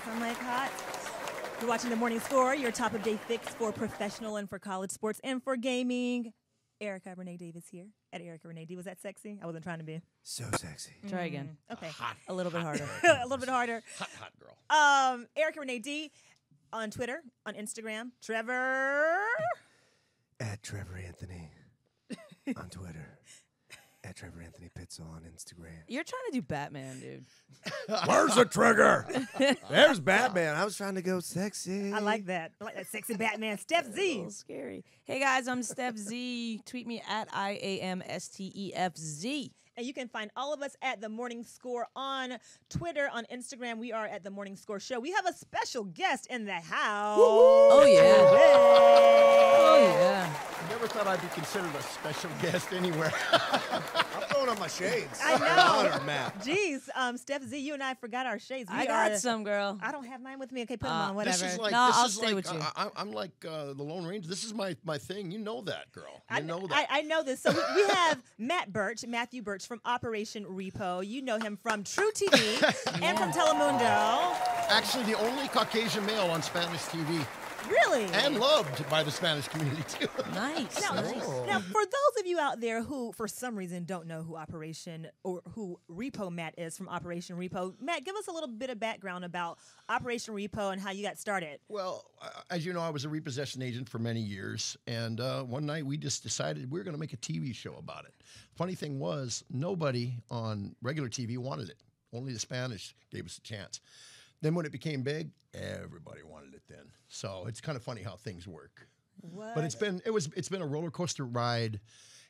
I'm like hot. You're watching The Morning Score, your top of day fix for professional and for college sports and for gaming. Erica Renee Davis here at Erica Renee D. Was that sexy? I wasn't trying to be. So sexy. Try again. Okay. A little bit harder. A little bit harder. Hot girl. Erica Renee D on Twitter, on Instagram. Trevor. At Trevor Anthony on Twitter. At Trevor Anthony Pitzel on Instagram. You're trying to do Batman, dude. Where's the trigger? There's Batman. I was trying to go sexy. I like that. I like that sexy Batman. Steph A Z. little scary. Hey guys, I'm Steph Z. Tweet me at IAMSTEFZ. And you can find all of us at The Morning Score on Twitter, on Instagram. We are at The Morning Score Show. We have a special guest in the house. Oh yeah. Oh yeah. I never thought I'd be considered a special guest anywhere. I'm throwing on my shades. I know. Honor, Matt. Jeez, Steph Z, you and I forgot our shades. I got some, girl. I don't have mine with me. Okay, put them on, whatever. This is like, No, this I'll is stay like, with you. I'm like the Lone Ranger. This is my thing. You know that, girl. You know that. I know this. So we have Matthew Burch from Operation Repo. You know him from True TV and from Telemundo. Actually, the only Caucasian male on Spanish TV. Really? And loved by the Spanish community, too. Nice. Now, for those of you out there who, for some reason, don't know who who Repo Matt is from Operation Repo, Matt, give us a little bit of background about Operation Repo and how you got started. Well, as you know, I was a repossession agent for many years, and one night we just decided we were going to make a TV show about it. Funny thing was, nobody on regular TV wanted it. Only the Spanish gave us a chance. Then when it became big, everybody wanted it then. So it's kind of funny how things work. What? But it's been a roller coaster ride,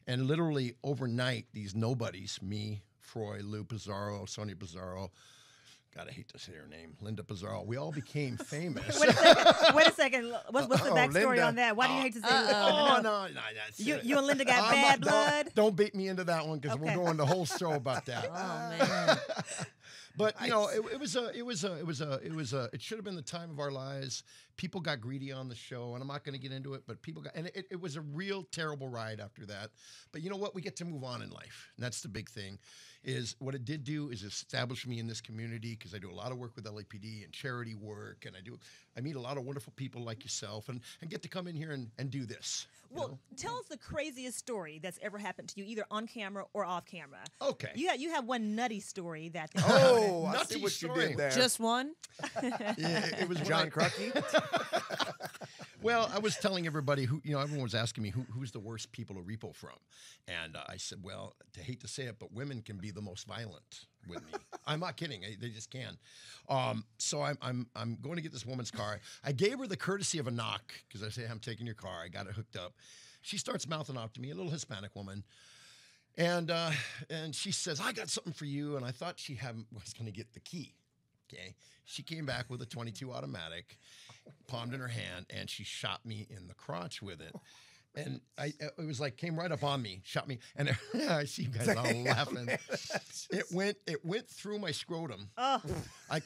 and literally overnight, these nobodies, me, Froy, Lou Pizarro, Sonia Pizarro, God, I hate to say her name, Linda Pizarro, we all became famous. Wait a second. What's the backstory Linda. on that? Why do you hate to say No, that's You and Linda got bad blood? Don't beat me into that one because we're going the whole show about that. Oh man. But you know, it should have been the time of our lives. People got greedy on the show, and I'm not going to get into it, but people got, and it was a real terrible ride after that. But you know what? We get to move on in life, and that's the big thing. Is what it did do is establish me in this community because I do a lot of work with LAPD and charity work, and I meet a lot of wonderful people like yourself, and get to come in here and do this. Well, tell us the craziest story that's ever happened to you, either on camera or off camera. Okay. You have one nutty story that. Oh, I Nutty see what story. you did there. Just one? Yeah, it was when John Crucky. Well, I was telling everybody everyone was asking me who's the worst people to repo from, and I said, well, I hate to say it, but women can be the most violent with me. I'm not kidding; they just can. So I'm going to get this woman's car. I gave her the courtesy of a knock because I say I'm taking your car. I got it hooked up. She starts mouthing off to me, a little Hispanic woman. And she says, I got something for you. And I thought she was going to get the key. Okay. She came back with a .22 automatic, palmed in her hand, and she shot me in the crotch with it. And it was like, came right up on me, shot me. And I see you guys all laughing. It went through my scrotum. Oh.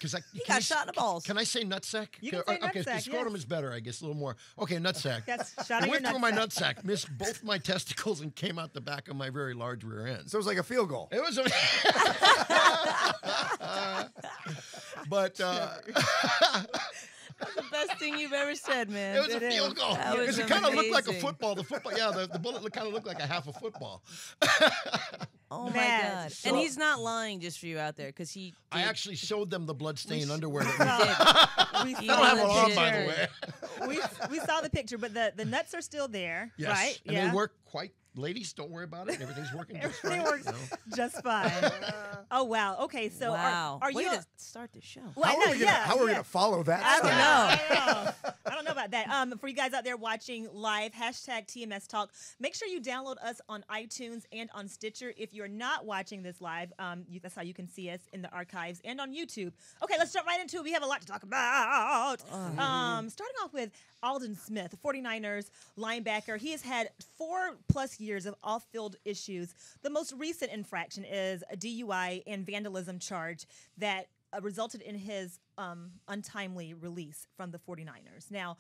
He got shot in the balls. Can I say nutsack? You can say okay, nutsack, scrotum yes. is better, I guess, a little more. Okay, nutsack. That's shot It in your went through my nutsack. nutsack, missed both my testicles, and came out the back of my very large rear end. So it was like a field goal. It was a... But... That's the best thing you've ever said, man. It was a field goal. That was Because it kind of looked like a amazing. football. The bullet kind of looked like a half a football. Oh my Man. God. And he's not lying just for you out there because he I did. actually showed them the bloodstained underwear. That We He saw I don't have the it on, picture. by the way. We saw the picture, but the nuts are still there, Yes. right? And they work quite... Ladies, don't worry about it. Everything's working just Everything right. works just fine. Oh wow. Okay, so wow. are Way you? to start the show. Well, I know, How are we yeah. gonna follow that? I don't story? know. I don't know about that. For you guys out there watching live, hashtag TMS Talk. Make sure you download us on iTunes and on Stitcher. If you're not watching this live, that's how you can see us in the archives and on YouTube. Okay, let's jump right into it. We have a lot to talk about. Starting off with Aldon Smith, 49ers linebacker. He has had 4+ years of off-field issues. The most recent infraction is a DUI and vandalism charge that resulted in his untimely release from the 49ers. Now,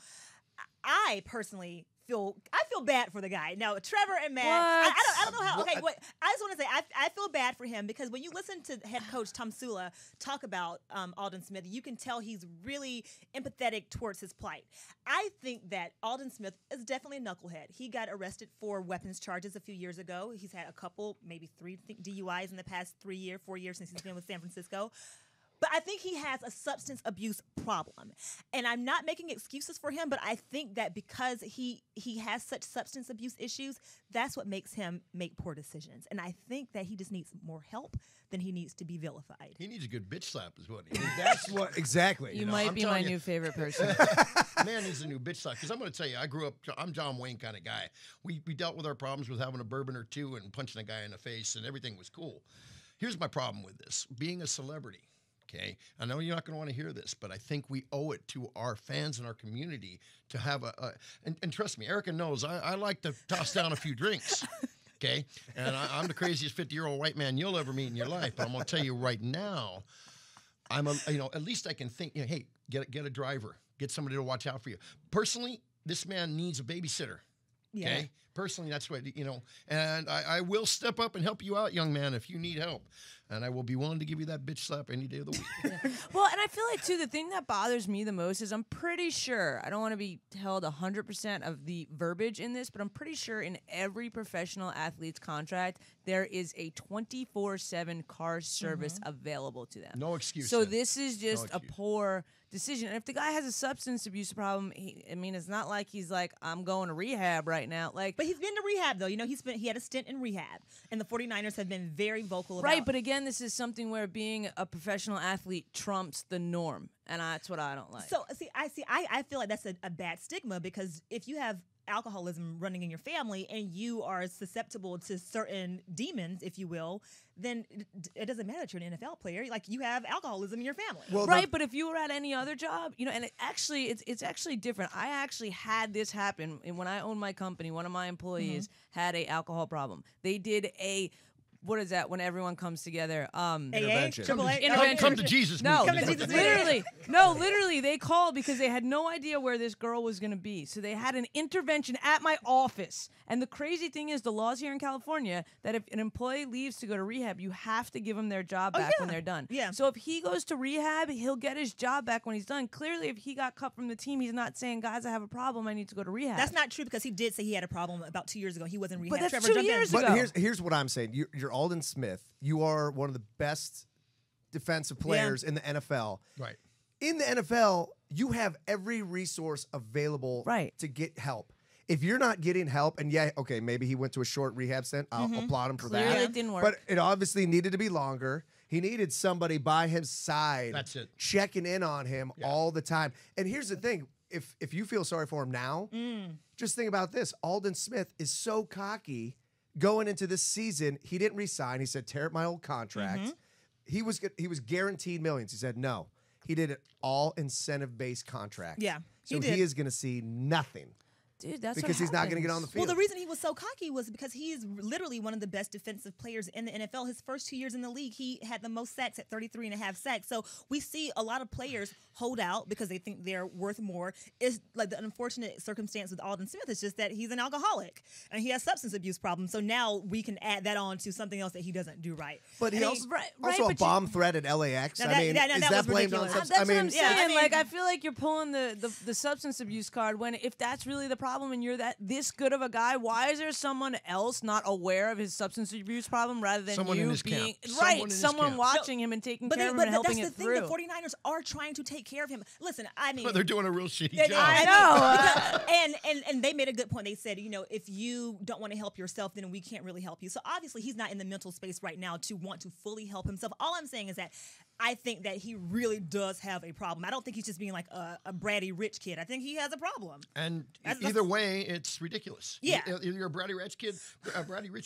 I personally feel bad for the guy. Now, Trevor and Matt, What? I don't know how. Okay, wait. I just want to say I feel bad for him because when you listen to head coach Tom Sula talk about Alden Smith, you can tell he's really empathetic towards his plight. I think that Alden Smith is definitely a knucklehead. He got arrested for weapons charges a few years ago. He's had a couple, maybe 3 DUIs in the past 4 years since he's been with San Francisco. But I think he has a substance abuse problem. And I'm not making excuses for him, but I think that because he has such substance abuse issues, that's what makes him make poor decisions. And I think that he just needs more help than he needs to be vilified. He needs a good bitch slap is what he needs. That's what exactly. You know, might I'm be my telling you. new favorite person. Man needs a new bitch slap. Because I'm going to tell you, I'm John Wayne kind of guy. We dealt with our problems with having a bourbon or two and punching a guy in the face, and everything was cool. Here's my problem with this. Being a celebrity. Okay, I know you're not going to want to hear this, but I think we owe it to our fans and our community to have and trust me, Erica knows I like to toss down a few drinks. Okay, and I'm the craziest 50-year-old white man you'll ever meet in your life. But I'm going to tell you right now, at least I can think. Hey, get a driver, get somebody to watch out for you. Personally, this man needs a babysitter. Yeah. Okay. Personally, that's what, and I will step up and help you out, young man, if you need help. And I will be willing to give you that bitch slap any day of the week. Well, and I feel like, too, the thing that bothers me the most is I'm pretty sure, I don't want to be held 100% of the verbiage in this, but I'm pretty sure in every professional athlete's contract, there is a 24/7 car service available to them. No excuse. So then. this is just a excuse. poor decision. And if the guy has a substance abuse problem, it's not like he's like, I'm going to rehab right now. Like, But he's been to rehab, though. He had a stint in rehab. And the 49ers have been very vocal about right, but again, this is something where being a professional athlete trumps the norm, and that's what I don't like. So, I feel like that's a bad stigma because if you have alcoholism running in your family and you are susceptible to certain demons, if you will, then it doesn't matter that you're an NFL player. Like, you have alcoholism in your family. Well, right, but if you were at any other job, and it's actually different. I actually had this happen when I owned my company. One of my employees had a alcohol problem. They did what is that when everyone comes together? Intervention. AAA? Come to Jesus. No, meeting. Come to Jesus literally, they called because they had no idea where this girl was going to be. So they had an intervention at my office. And the crazy thing is, the laws here in California that if an employee leaves to go to rehab, you have to give them their job back when they're done. Yeah. So if he goes to rehab, he'll get his job back when he's done. Clearly, if he got cut from the team, he's not saying, guys, I have a problem, I need to go to rehab. That's not true because he did say he had a problem about 2 years ago. He was in rehab. But that's Trevor 2 jumped in. years ago. But here's what I'm saying. You're Alden Smith. You are one of the best defensive players in the NFL. Right. In the NFL, you have every resource available to get help. If you're not getting help, and maybe he went to a short rehab stint. I'll applaud him for Clearly that. it didn't work. But it obviously needed to be longer. He needed somebody by his side. That's it. Checking in on him all the time. And here's the thing. If you feel sorry for him now, just think about this. Alden Smith is so cocky going into this season. He didn't resign. He said, tear up my old contract. He was guaranteed millions. He said no. He did an all incentive-based contract. Yeah, So he is going to see nothing. Dude, that's because he's not going to get on the field. Well, the reason he was so cocky was because he's literally one of the best defensive players in the NFL. His first 2 years in the league, he had the most sacks at 33.5 sacks. So we see a lot of players hold out because they think they're worth more. It's like the unfortunate circumstance with Alden Smith is just that he's an alcoholic and he has substance abuse problems. So now we can add that on to something else that he doesn't do right. But he And also a bomb threat at LAX. Now I mean, that is was that blamed on ridiculous. substance? That's what I'm saying. I mean- I feel like you're pulling the substance abuse card when if that's really the problem and you're this good of a guy, why is there someone else not aware of his substance abuse problem rather than Someone in you his being camp. Someone in his someone camp. watching him and taking But care of him and helping that's it the through? thing. The 49ers are trying to take care of him. Listen, I mean, But they're doing a real shitty Yeah, job. I know. and they made a good point. They said, if you don't want to help yourself, then we can't really help you. So obviously he's not in the mental space right now to want to fully help himself. All I'm saying is that I think that he really does have a problem. I don't think he's just being like a bratty rich kid. I think he has a problem. And That's- either way, it's ridiculous. Yeah. Either you're a bratty rich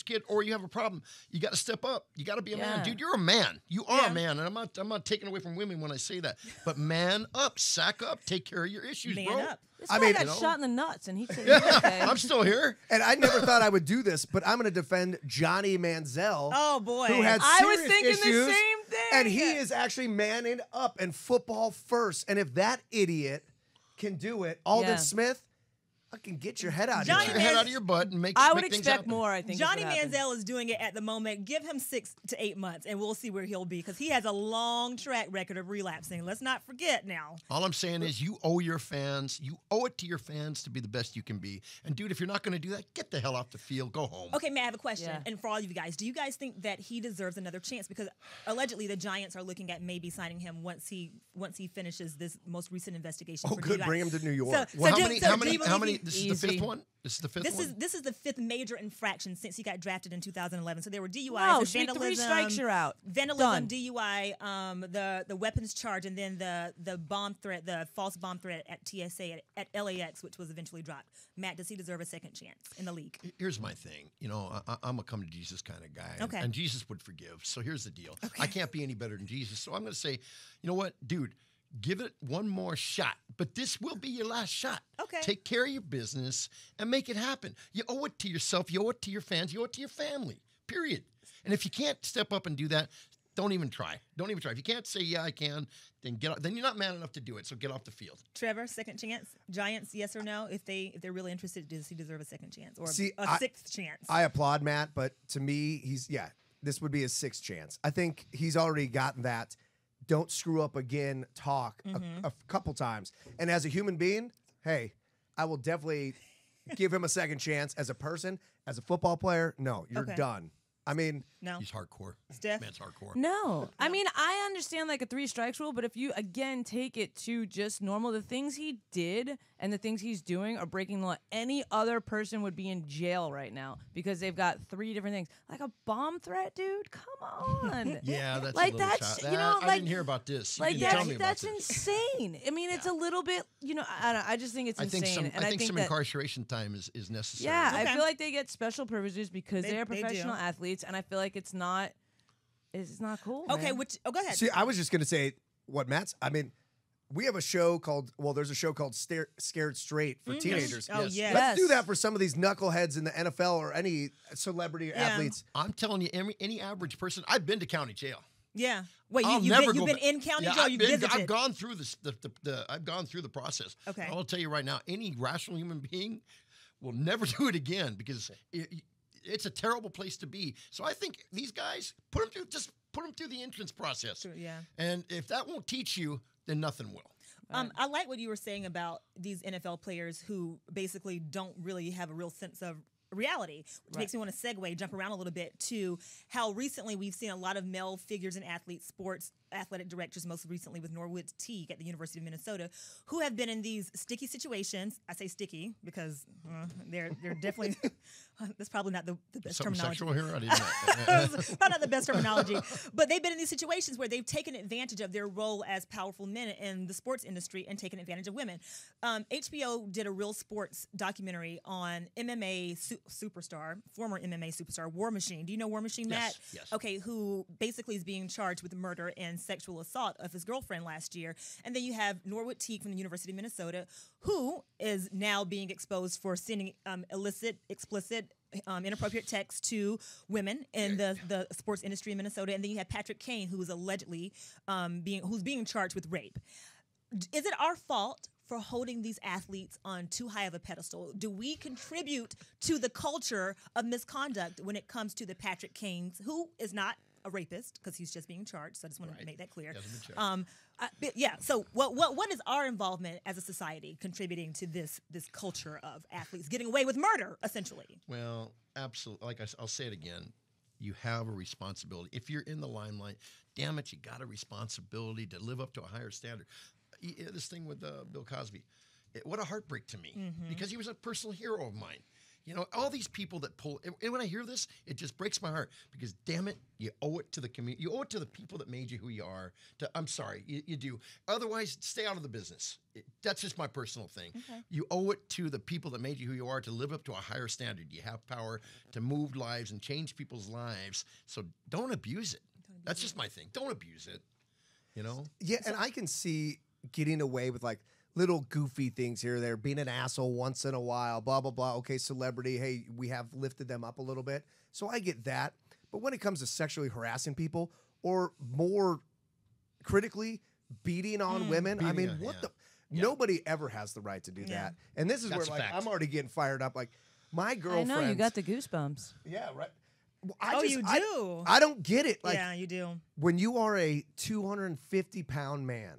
kid, or you have a problem. You got to step up. You got to be a man, dude. You're a man. You are a man, and I'm not taking away from women when I say that. But man up, sack up, take care of your issues, Man bro. up. This I guy mean, got shot in the nuts and he said, okay. I'm still here. And I never thought I would do this, but I'm going to defend Johnny Manziel. Oh, boy. Who had I was serious thinking issues, the same thing. And he is actually manning up and football first. And if that idiot can do it, Alden Yeah. Smith, Fucking get your head out Johnny of Get here. your head Man- out of your butt and make. I would make things expect happen. more. I think Johnny is what happened. Manziel is doing it at the moment. Give him 6 to 8 months, and we'll see where he'll be because he has a long track record of relapsing. Let's not forget now. All I'm saying is you owe your fans, you owe it to your fans to be the best you can be. And dude, if you're not going to do that, get the hell off the field. Go home. Okay, Matt, I have a question. Yeah. And for all of you guys, do you guys think that he deserves another chance? Because allegedly the Giants are looking at maybe signing him once he finishes this most recent investigation. Oh, for good. DUI. Bring him to New York. Well, do how you many? believe This is the Easy. fifth one. This is the fifth one. This is the 5th major infraction since he got drafted in 2011. So there were DUIs, No, there's sweet, 3 vandalism, strikes, you're out. vandalism, Done. DUI, the weapons charge, and then the bomb threat, the false bomb threat at TSA at LAX, which was eventually dropped. Matt, does he deserve a second chance in the league? Here's my thing. You know, I'm a come to Jesus kind of guy. Okay. And Jesus would forgive. So here's the deal. I can't be any better than Jesus. So I'm going to say, you know what, dude, give it one more shot. But this will be your last shot. Okay. Take care of your business and make it happen. You owe it to yourself. You owe it to your fans. You owe it to your family, period. And if you can't step up and do that, don't even try. Don't even try. If you can't say, yeah, I can, then then you're not man enough to do it. So get off the field. Trevor, second chance? Giants, yes or no? If they're really interested, does he deserve a second chance or See, a sixth chance? I applaud Matt, but to me, this would be his 6th chance. I think he's already gotten that don't screw up again talk a couple times. And as a human being, hey, I will definitely give him a second chance. As a person, as a football player, no, you're Okay. done. I mean, No. He's hardcore. Steph? Man's hardcore. No. I mean, I understand like a 3 strikes rule, but if you again take it to just normal, the things he did and the things he's doing are breaking the law. Any other person would be in jail right now because they've got 3 different things. Like a bomb threat, dude. Come on. Yeah, that's Like, a little that's, child. you know, I like- didn't hear about this. You Like didn't tell me about that's this. insane. I mean, it's a little bit, you know, I don't know, I just think it's I think insane. some. and I think some that, incarceration time is necessary. yeah, Okay. I feel like they get special privileges because They they are do. professional athletes, and I feel like it's not cool. Okay, man. go ahead. see, I was just going to say what Matt's, I mean, we have a show called, there's a show called Scared Straight for teenagers. Oh, Yes. yes. Let's do that for some of these knuckleheads in the NFL or any celebrity athletes. I'm telling you, any average person. I've been to county jail. Yeah. Wait, I'll you've never been go in county Yeah, jail? I've You been- visited? I've gone through I've gone through the process. Okay. I'll tell you right now, any rational human being will never do it again because it's a terrible place to be. So I think these guys put them through the entrance process. Yeah. And if that won't teach you, then nothing will. I like what you were saying about these NFL players who basically don't really have a real sense of reality, which makes me want to jump around a little bit to how recently we've seen a lot of male figures in sports athletic directors, most recently with Norwood Teague at the University of Minnesota, who have been in these sticky situations. I say sticky because they're definitely that's probably not the best Something terminology. sexual here? I didn't know. Probably not the best terminology, but they've been in these situations where they've taken advantage of their role as powerful men in the sports industry and taken advantage of women. HBO did a real sports documentary on MMA superstar, former MMA superstar, War Machine. Do you know War Machine, Matt? Yes. Okay, who basically is being charged with murder and sexual assault of his girlfriend last year. And then you have Norwood Teague from the University of Minnesota, who is now being exposed for sending illicit, explicit, inappropriate text to women in the sports industry in Minnesota. And then you have Patrick Kane, who is allegedly being charged with rape. Is it our fault for holding these athletes on too high of a pedestal? Do we contribute to the culture of misconduct when it comes to the Patrick Kanes, who is not a rapist because he's just being charged? So I just want to make that clear. So what is our involvement as a society contributing to this culture of athletes getting away with murder, essentially? Well, absolutely. Like I'll say it again. You have a responsibility. If you're in the limelight, damn it, you got a responsibility to live up to a higher standard. This thing with Bill Cosby, what a heartbreak to me because he was a personal hero of mine. You know, all these people that pull, and when I hear this, it just breaks my heart because, damn it, you owe it to the community. You owe it to the people that made you who you are. I'm sorry, you do. Otherwise, stay out of the business. That's just my personal thing. Okay. You owe it to the people that made you who you are to live up to a higher standard. You have power to move lives and change people's lives. So don't abuse it. That's just my thing. Don't abuse it. You know? Yeah, and I can see getting away with like little goofy things here or there, being an asshole once in a while, blah, blah, blah. Okay, celebrity, hey, we have lifted them up a little bit. So I get that. But when it comes to sexually harassing people or more critically beating on women, I mean, what the... Nobody ever has the right to do that. And this is That's where a like fact. I'm already getting fired up. Like my I girlfriend. know you got the goosebumps. Yeah, right. Well, You do. I don't get it. Like yeah, you do. when you are a 250-pound man,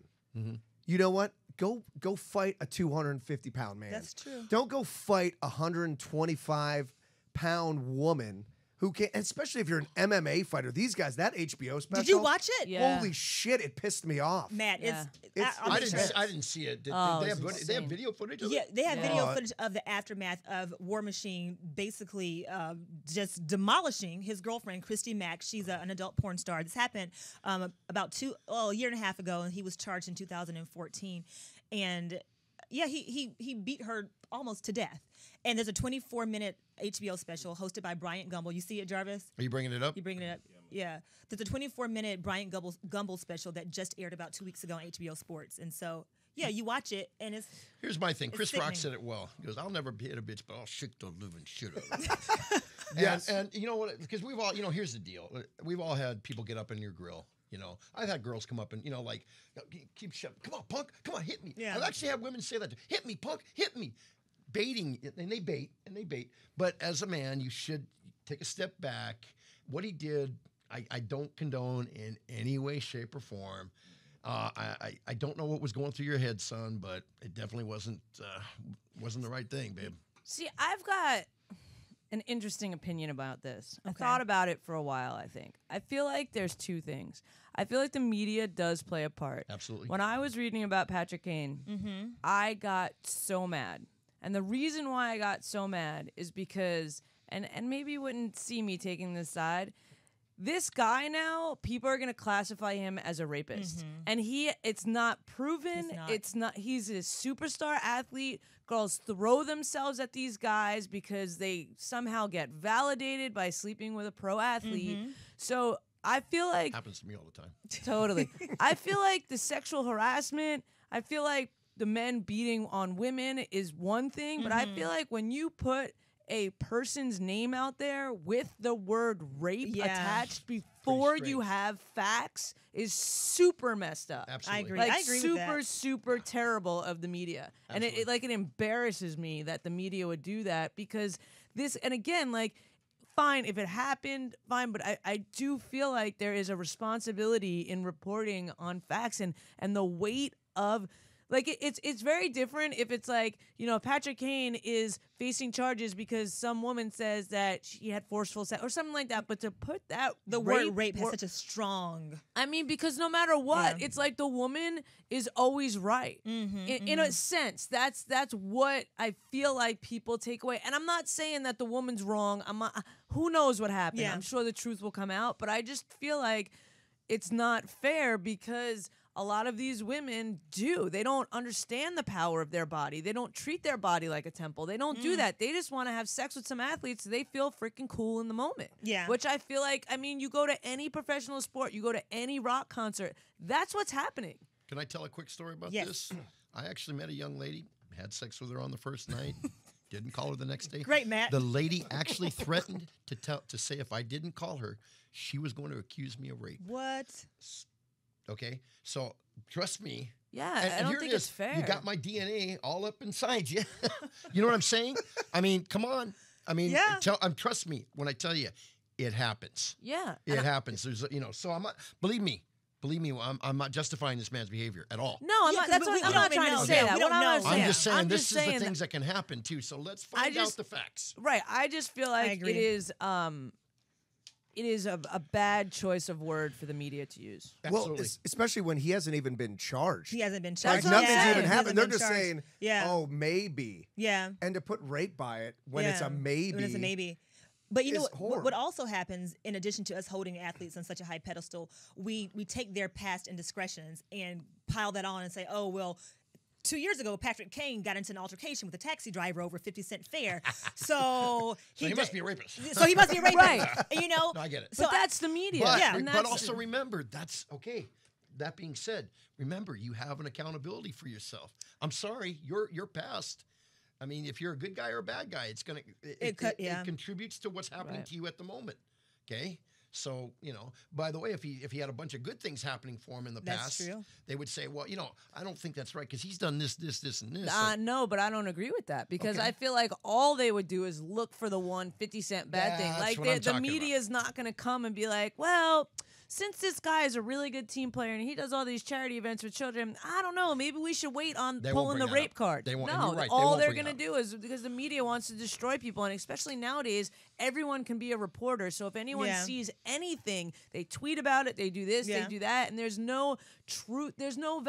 you know what? Go fight a 250-pound man. That's true. Don't go fight a 125-pound woman who can, especially if you're an MMA fighter. These guys, that HBO special. Did you watch it? Yeah. Holy shit, it pissed me off. Matt, It's- I'm I sure. didn't see it. Did Oh, they, it have, was they have insane. video footage of Yeah, it? they have Yeah. video footage of the aftermath of War Machine basically just demolishing his girlfriend, Christy Mack. She's an adult porn star. This happened about a year and a half ago, and he was charged in 2014. And yeah, he beat her almost to death. And there's a 24-minute HBO special hosted by Bryant Gumbel. You see it, Jarvis? Are you bringing it up? You bringing it up? Yeah. There's a 24-minute Bryant Gumbel special that just aired about 2 weeks ago on HBO Sports. And so, yeah, you watch it, and it's... Here's my thing. Chris Rock sickening. said it well. He goes, "I'll never hit a bitch, but I'll shake the living shit out of her." Yes. And you know what? Because we've all, here's the deal. We've all had people get up in your grill. I've had girls come up and, like, keep shut. Come on, punk. Come on, hit me. Yeah. I've actually had women say that. Hit me, punk. Hit me. Baiting. And they bait. But as a man, you should take a step back. What he did, I don't condone in any way, shape, or form. I don't know what was going through your head, son, but it definitely wasn't the right thing, babe. See, I've got an interesting opinion about this. I Okay. thought about it for a while, I think. I feel like there's two things. I feel like the media does play a part. Absolutely. When I was reading about Patrick Kane, I got so mad. And the reason why I got so mad is because, and maybe you wouldn't see me taking this side, this guy now, people are going to classify him as a rapist. And it's not proven. He's not. He's a superstar athlete. Girls throw themselves at these guys because they somehow get validated by sleeping with a pro athlete. So I feel like Happens to me all the time. totally. I feel like the sexual harassment, I feel like the men beating on women is one thing, but I feel like when you put a person's name out there with the word rape attached before you strange. have facts is super messed up. Absolutely. I agree. Like I agree with super, that. super terrible of the media. And it embarrasses me that the media would do that because this, and again, like, fine, if it happened, fine, but I do feel like there is a responsibility in reporting on facts and the weight of, like, it's very different if it's like, Patrick Kane is facing charges because some woman says that she had forceful sex or something like that, but to put that The word rape has such a strong... I mean, because no matter what, it's like the woman is always right. In a sense, that's what I feel like people take away. And I'm not saying that the woman's wrong. Who knows what happened? Yeah. I'm sure the truth will come out. But I just feel like it's not fair because a lot of these women do. They don't understand the power of their body. They don't treat their body like a temple. They don't do that. They just want to have sex with some athletes so they feel freaking cool in the moment. Yeah. Which I feel like, I mean, you go to any professional sport, you go to any rock concert, that's what's happening. Can I tell a quick story about Yes. this? I actually met a young lady, had sex with her on the first night, didn't call her the next day. Great, Matt. The lady actually threatened to say if I didn't call her, she was going to accuse me of rape. What? Okay? So trust me. Yeah, And I don't here think it it's is. fair. You got my DNA all up inside you. You know what I'm saying? I mean, come on. I mean, Yeah. trust me when I tell you, it happens. Yeah. It happens. There's, so I'm not, believe me, I'm not justifying this man's behavior at all. No, I'm Yeah, not. 'cause That's we what, I'm don't not even trying know. to say Yeah, that. we What don't I'm know. saying, I'm just saying I'm this just is the saying things that can happen too. So let's find out the facts. Right. I just feel like agree. it is a bad choice of word for the media to use. Well, Absolutely. especially when he hasn't even been charged. He hasn't been Like That's charged. what I'm nothing's saying. even He happened. hasn't They're been just charged. saying, Yeah. "Oh, maybe." Yeah. And to put rape by it when it's a maybe. When it's a maybe. But you know is what horrible. also happens, in addition to us holding athletes on such a high pedestal, we take their past indiscretions and pile that on and say, oh, well, 2 years ago, Patrick Kane got into an altercation with a taxi driver over 50-cent fare. So he must be a rapist. So he must be a rapist. Right. No, I get it. But that's the media. But, Yeah. and but that's- also remember, that's okay. That being said, remember you have an accountability for yourself. I'm sorry, your past. I mean, if you're a good guy or a bad guy, it's gonna it It contributes contributes to what's happening Right. to you at the moment. Okay, So, by the way, if he had a bunch of good things happening for him in the That's past, true. they would say, well, I don't think that's right because he's done this, and this. No, but I don't agree with that because Okay. I feel like all they would do is look for the 50-cent bad thing. That's Like what I'm the talking media is not going to come and be like, well, since this guy is a really good team player and he does all these charity events with children, I don't know, maybe we should wait on They won't pulling bring the that rape up. card. They won't- and No, you're right, they all won't they're bring it going to up. do is because the media wants to destroy people, and especially nowadays, everyone can be a reporter. So if anyone Yeah. sees anything, they tweet about it, they do this, Yeah. they do that, and there's no truth, there's no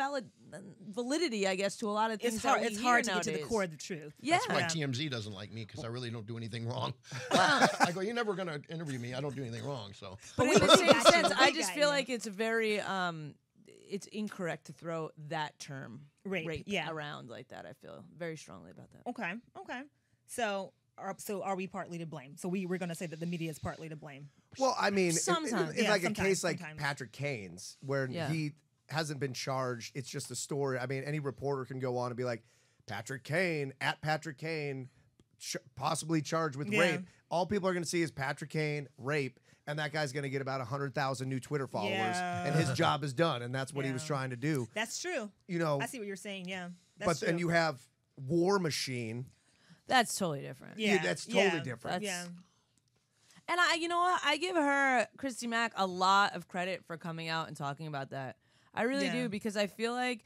validity, I guess, to a lot of things. It's hard. that we It's hear hard to get nowadays. to the core of the truth. Yeah. That's why Yeah. TMZ doesn't like me because I really don't do anything wrong. I go, you're never going to interview me. I don't do anything wrong. So But in we the got same you. sense, We I got just you. feel like it's a very it's incorrect to throw that term Rape, yeah. around like that. I feel very strongly about that. Okay. So are we partly to blame? So we're going to say that the media is partly to blame. Well, I mean, Sometimes. in Yeah, like a sometimes, case like sometimes. Patrick Kane's, where Yeah. he hasn't been charged, it's just a story. I mean, any reporter can go on and be like, Patrick Kane, at Patrick Kane, possibly charged with Yeah. rape. All people are going to see is Patrick Kane, rape, and that guy's going to get about 100,000 new Twitter followers, Yeah. and his job is done, and that's what he was Yeah. trying to do. That's true. You know, I see what you're saying. Yeah. but That's then true. you have War Machine. That's totally different. Yeah. That's totally yeah, different. Yeah. And you know what? I give her, Christy Mack, a lot of credit for coming out and talking about that. I really Yeah. do, because I feel like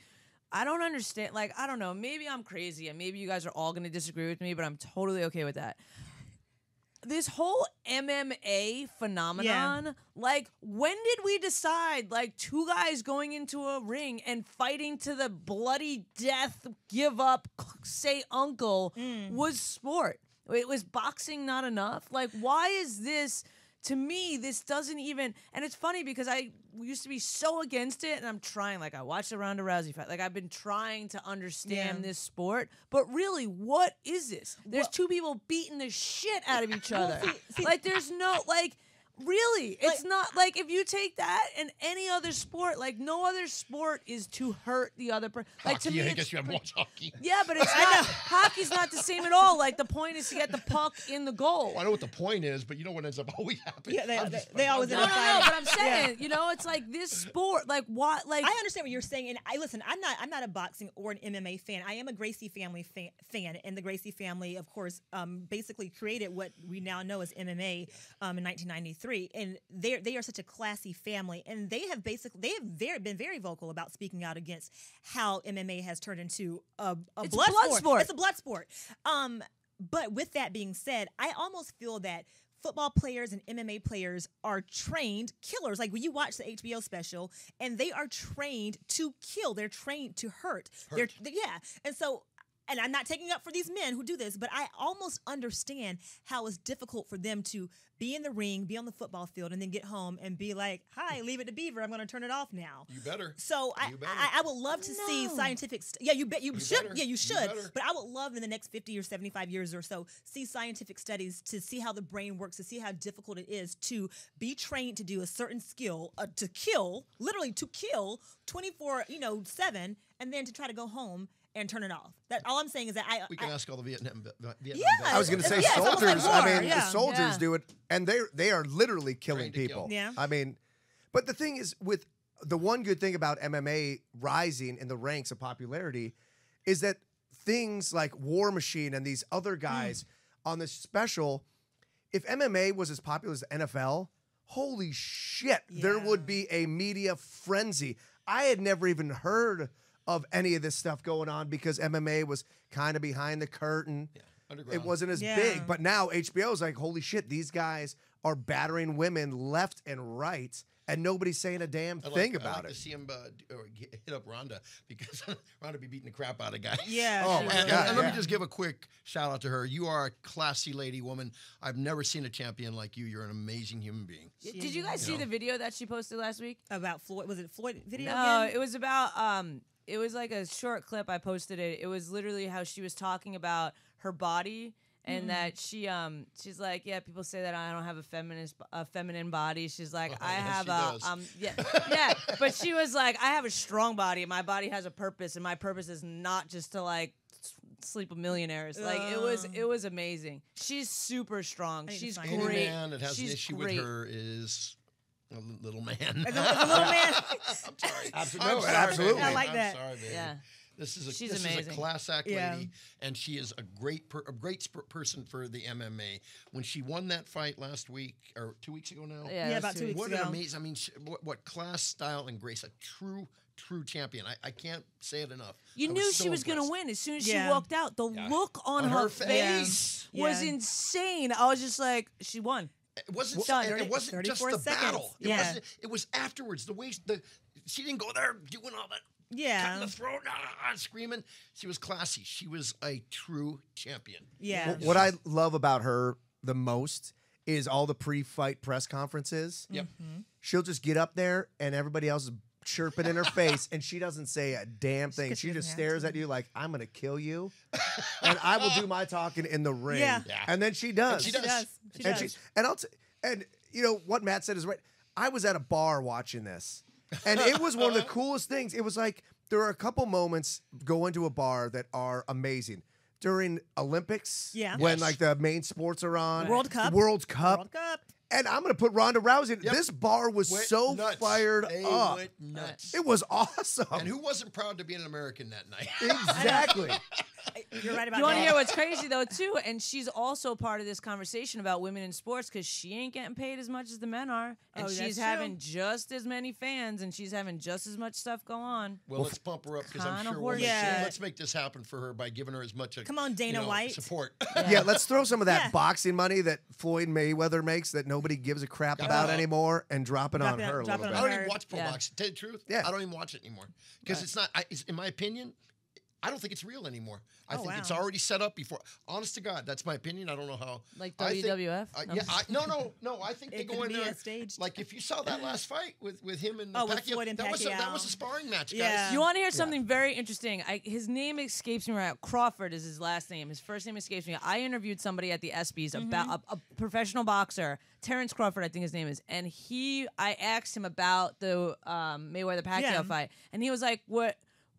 I don't understand. Like, I don't know. Maybe I'm crazy, and maybe you guys are all going to disagree with me, but I'm totally okay with that. This whole MMA phenomenon, like, when did we decide, like, two guys going into a ring and fighting to the bloody death, give up, say uncle, was sport? It was boxing not enough? Like, why is this... To me, this doesn't even, and it's funny because I used to be so against it, and I'm trying. Like, I watched the Ronda Rousey fight. Like, I've been trying to understand this sport, but really, what is this? There's two people beating the shit out of each other. Like, there's no, like, really, it's not, like, if you take that and any other sport, like, no other sport is to hurt the other person. Like, to hockey, me, I guess you have watched hockey. yeah, but it's not, hockey's not the same at all. Like, the point is to get the puck in the goal. Well, I know what the point is, but you know what ends up always happening. Yeah, they I'm always No, end no, up no, fighting. but I'm saying, you know, it's like this sport, like, what, like... I understand what you're saying, and I'm not a boxing or an MMA fan. I am a Gracie family fan, and the Gracie family, of course, basically created what we now know as MMA in 1993, and they are such a classy family, and they have been very vocal about speaking out against how MMA has turned into a blood sport. It's a blood sport. But with that being said, I almost feel that football players and MMA players are trained killers. Like, when you watch the HBO special, and they are trained to kill. They're trained to hurt. And so, and I'm not taking up for these men who do this, but I almost understand how it's difficult for them to be in the ring, be on the football field, and then get home and be like, hi, leave it to Beaver. I'm going to turn it off now. You better. So You better. I would love to see scientific. Yeah, you bet you should. better. Yeah, you You should. better. But I would love in the next 50 or 75 years or so see scientific studies to see how the brain works, to see how difficult it is to be trained to do a certain skill, to kill, literally to kill 24/7, and then to try to go home and turn it off. That all I'm saying is that We can ask all the Vietnam Yeah. I was going to say Yeah, it's almost soldiers. like war, I mean, yeah. the soldiers Yeah. do it, and they are literally killing Trained to people. kill. Yeah. I mean, but the thing is, with the one good thing about MMA rising in the ranks of popularity is that things like War Machine and these other guys on this special, if MMA was as popular as the NFL, holy shit, there would be a media frenzy. I had never even heard of any of this stuff going on because MMA was kind of behind the curtain. Yeah, underground. It wasn't as big, but now HBO is like, holy shit, these guys are battering women left and right, and nobody's saying a damn thing I'd about like it. to see him hit up Ronda because Ronda be beating the crap out of guys. Yeah. Oh, sure. my And, God, and let yeah. me just give a quick shout out to her. You are a classy lady woman. I've never seen a champion like you. You're an amazing human being. Did you guys see the video that she posted last week? About Floyd. Was it Floyd video? No, again? it was about it was like a short clip. I posted it. It was literally how she was talking about her body and that she's like, yeah, people say that I don't have a feminine body. She's like, I yes, have she does. yeah, but she was like, I have a strong body. My body has a purpose, and my purpose is not just to like sleep with millionaires. Like it was amazing. She's super strong. need to She's find great. Any man that has She's an issue great. with her is A little man. As a little man. I'm sorry. Absolutely. I'm sorry, Absolutely. baby. I like that. I'm sorry, baby. Yeah. This She's is a amazing. class act Yeah. lady, and she is a great person for the MMA. When she won that fight last week or 2 weeks ago now, Yeah, that's about 2 weeks what ago. an amazing! I mean, what class, style, and grace! A true champion. I can't say it enough. You I knew so she was going to impressed. win as soon as Yeah. she walked out. The Yeah. look on On her her face Yeah. was Yeah. insane. I was just like, she won. It wasn't. Done. It wasn't just 34 the seconds. battle. Yeah. It was afterwards. The way she didn't go there doing all that. Yeah. Cutting the throat, screaming. She was classy. She was a true champion. Yeah. What I love about her the most is all the pre-fight press conferences. Yep. She'll just get up there and everybody else is chirping in her face and she doesn't say a damn thing. 'cause she She just doesn't have stares to. at you like, I'm going to kill you. And I will do my talking in the ring. Yeah. Yeah. And then she does. And she She does. She And, does. and you know what Matt said is right. I was at a bar watching this, and it was one of the coolest things. It was like there are a couple moments going to a bar that are amazing during Olympics. Yeah. when Yes. like the main sports are on. World Cup. World Cup. World Cup. And I'm gonna put Ronda Rousey. Yep. This bar was Went so nuts. fired They up. went nuts. It was awesome. And who wasn't proud to be an American that night? Exactly. You're right about You want that. to hear what's crazy though too? And she's also part of this conversation about women in sports because she ain't getting paid as much as the men are, and Oh, she's that's having true. just as many fans, and she's having just as much stuff go on. Well, let's pump her up because I'm Kinda sure horseshit. Yeah. let's make this happen for her by giving her as much. Come on, Dana White. Support. Yeah, let's throw some of that Yeah. boxing money that Floyd Mayweather makes that nobody gives a crap about Oh. anymore and drop it on her a drop little it I on bit. don't her. even watch pro Yeah. boxing. Tell you the truth, Yeah. I don't even watch it anymore because it's not. In my opinion, I don't think it's real anymore. I Oh, think it's wow. already set up before. Honest to God, that's my opinion. I don't know how. Like I think- WWF? No. Yeah, no. I think they It go could in be there. a staged. Like if you saw that last fight with him and Oh, with Pacquiao, Floyd and that was a Pacquiao. sparring match, guys. Yeah. You want to hear something very interesting? His name escapes me right now. Crawford is his last name. His first name escapes me. I interviewed somebody at the ESPYs about a professional boxer, Terrence Crawford, I think his name is, and I asked him about the Mayweather-Pacquiao Yeah. fight, and he was like,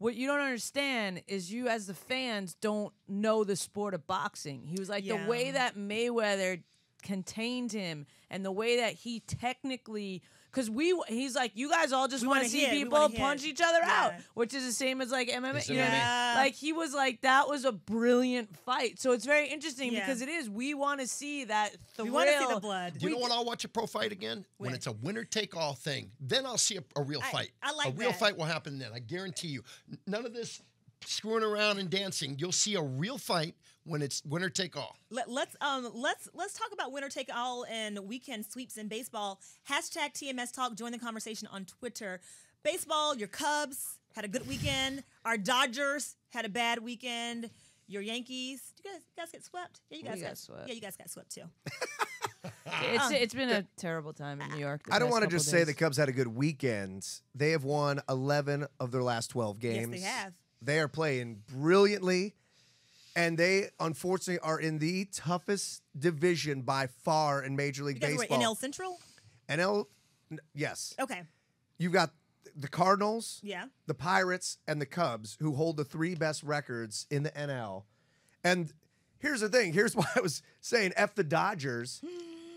What you don't understand is you as the fans don't know the sport of boxing. He was like, Yeah. the way that Mayweather contained him and the way that he technically, because he's like, you guys all just We want to wanna see hit, we people wanna hit. punch each other out, Yeah. which is the same as like MMA. It's You know what I mean? MMA. Like he was like, that was a brilliant fight. So it's very interesting Yeah. because it is. We want to see that thrill. We want to see the blood. Do you know when I'll watch a pro fight again? When When? it's a winner-take-all thing. Then I'll see a real fight. I like a real that. fight will happen then. I guarantee you. None of this screwing around and dancing. You'll see a real fight when it's winner-take-all. Let's talk about winner take all and weekend sweeps in baseball. Hashtag TMS Talk. Join the conversation on Twitter. Baseball, your Cubs had a good weekend. Our Dodgers had a bad weekend. Your Yankees, did you guys get swept? Yeah, you guys got swept. Yeah, you guys got swept too. It's been a terrible time in New York. I don't want to just say the Cubs had a good weekend. They have won 11 of their last 12 games. Yes, they have. They are playing brilliantly, and they unfortunately are in the toughest division by far in Major League You guys were Baseball. NL Central? Yes. Okay. You've got the Cardinals, Yeah. the Pirates, and the Cubs, who hold the three best records in the NL. And here's the thing. Here's why I was saying F the Dodgers.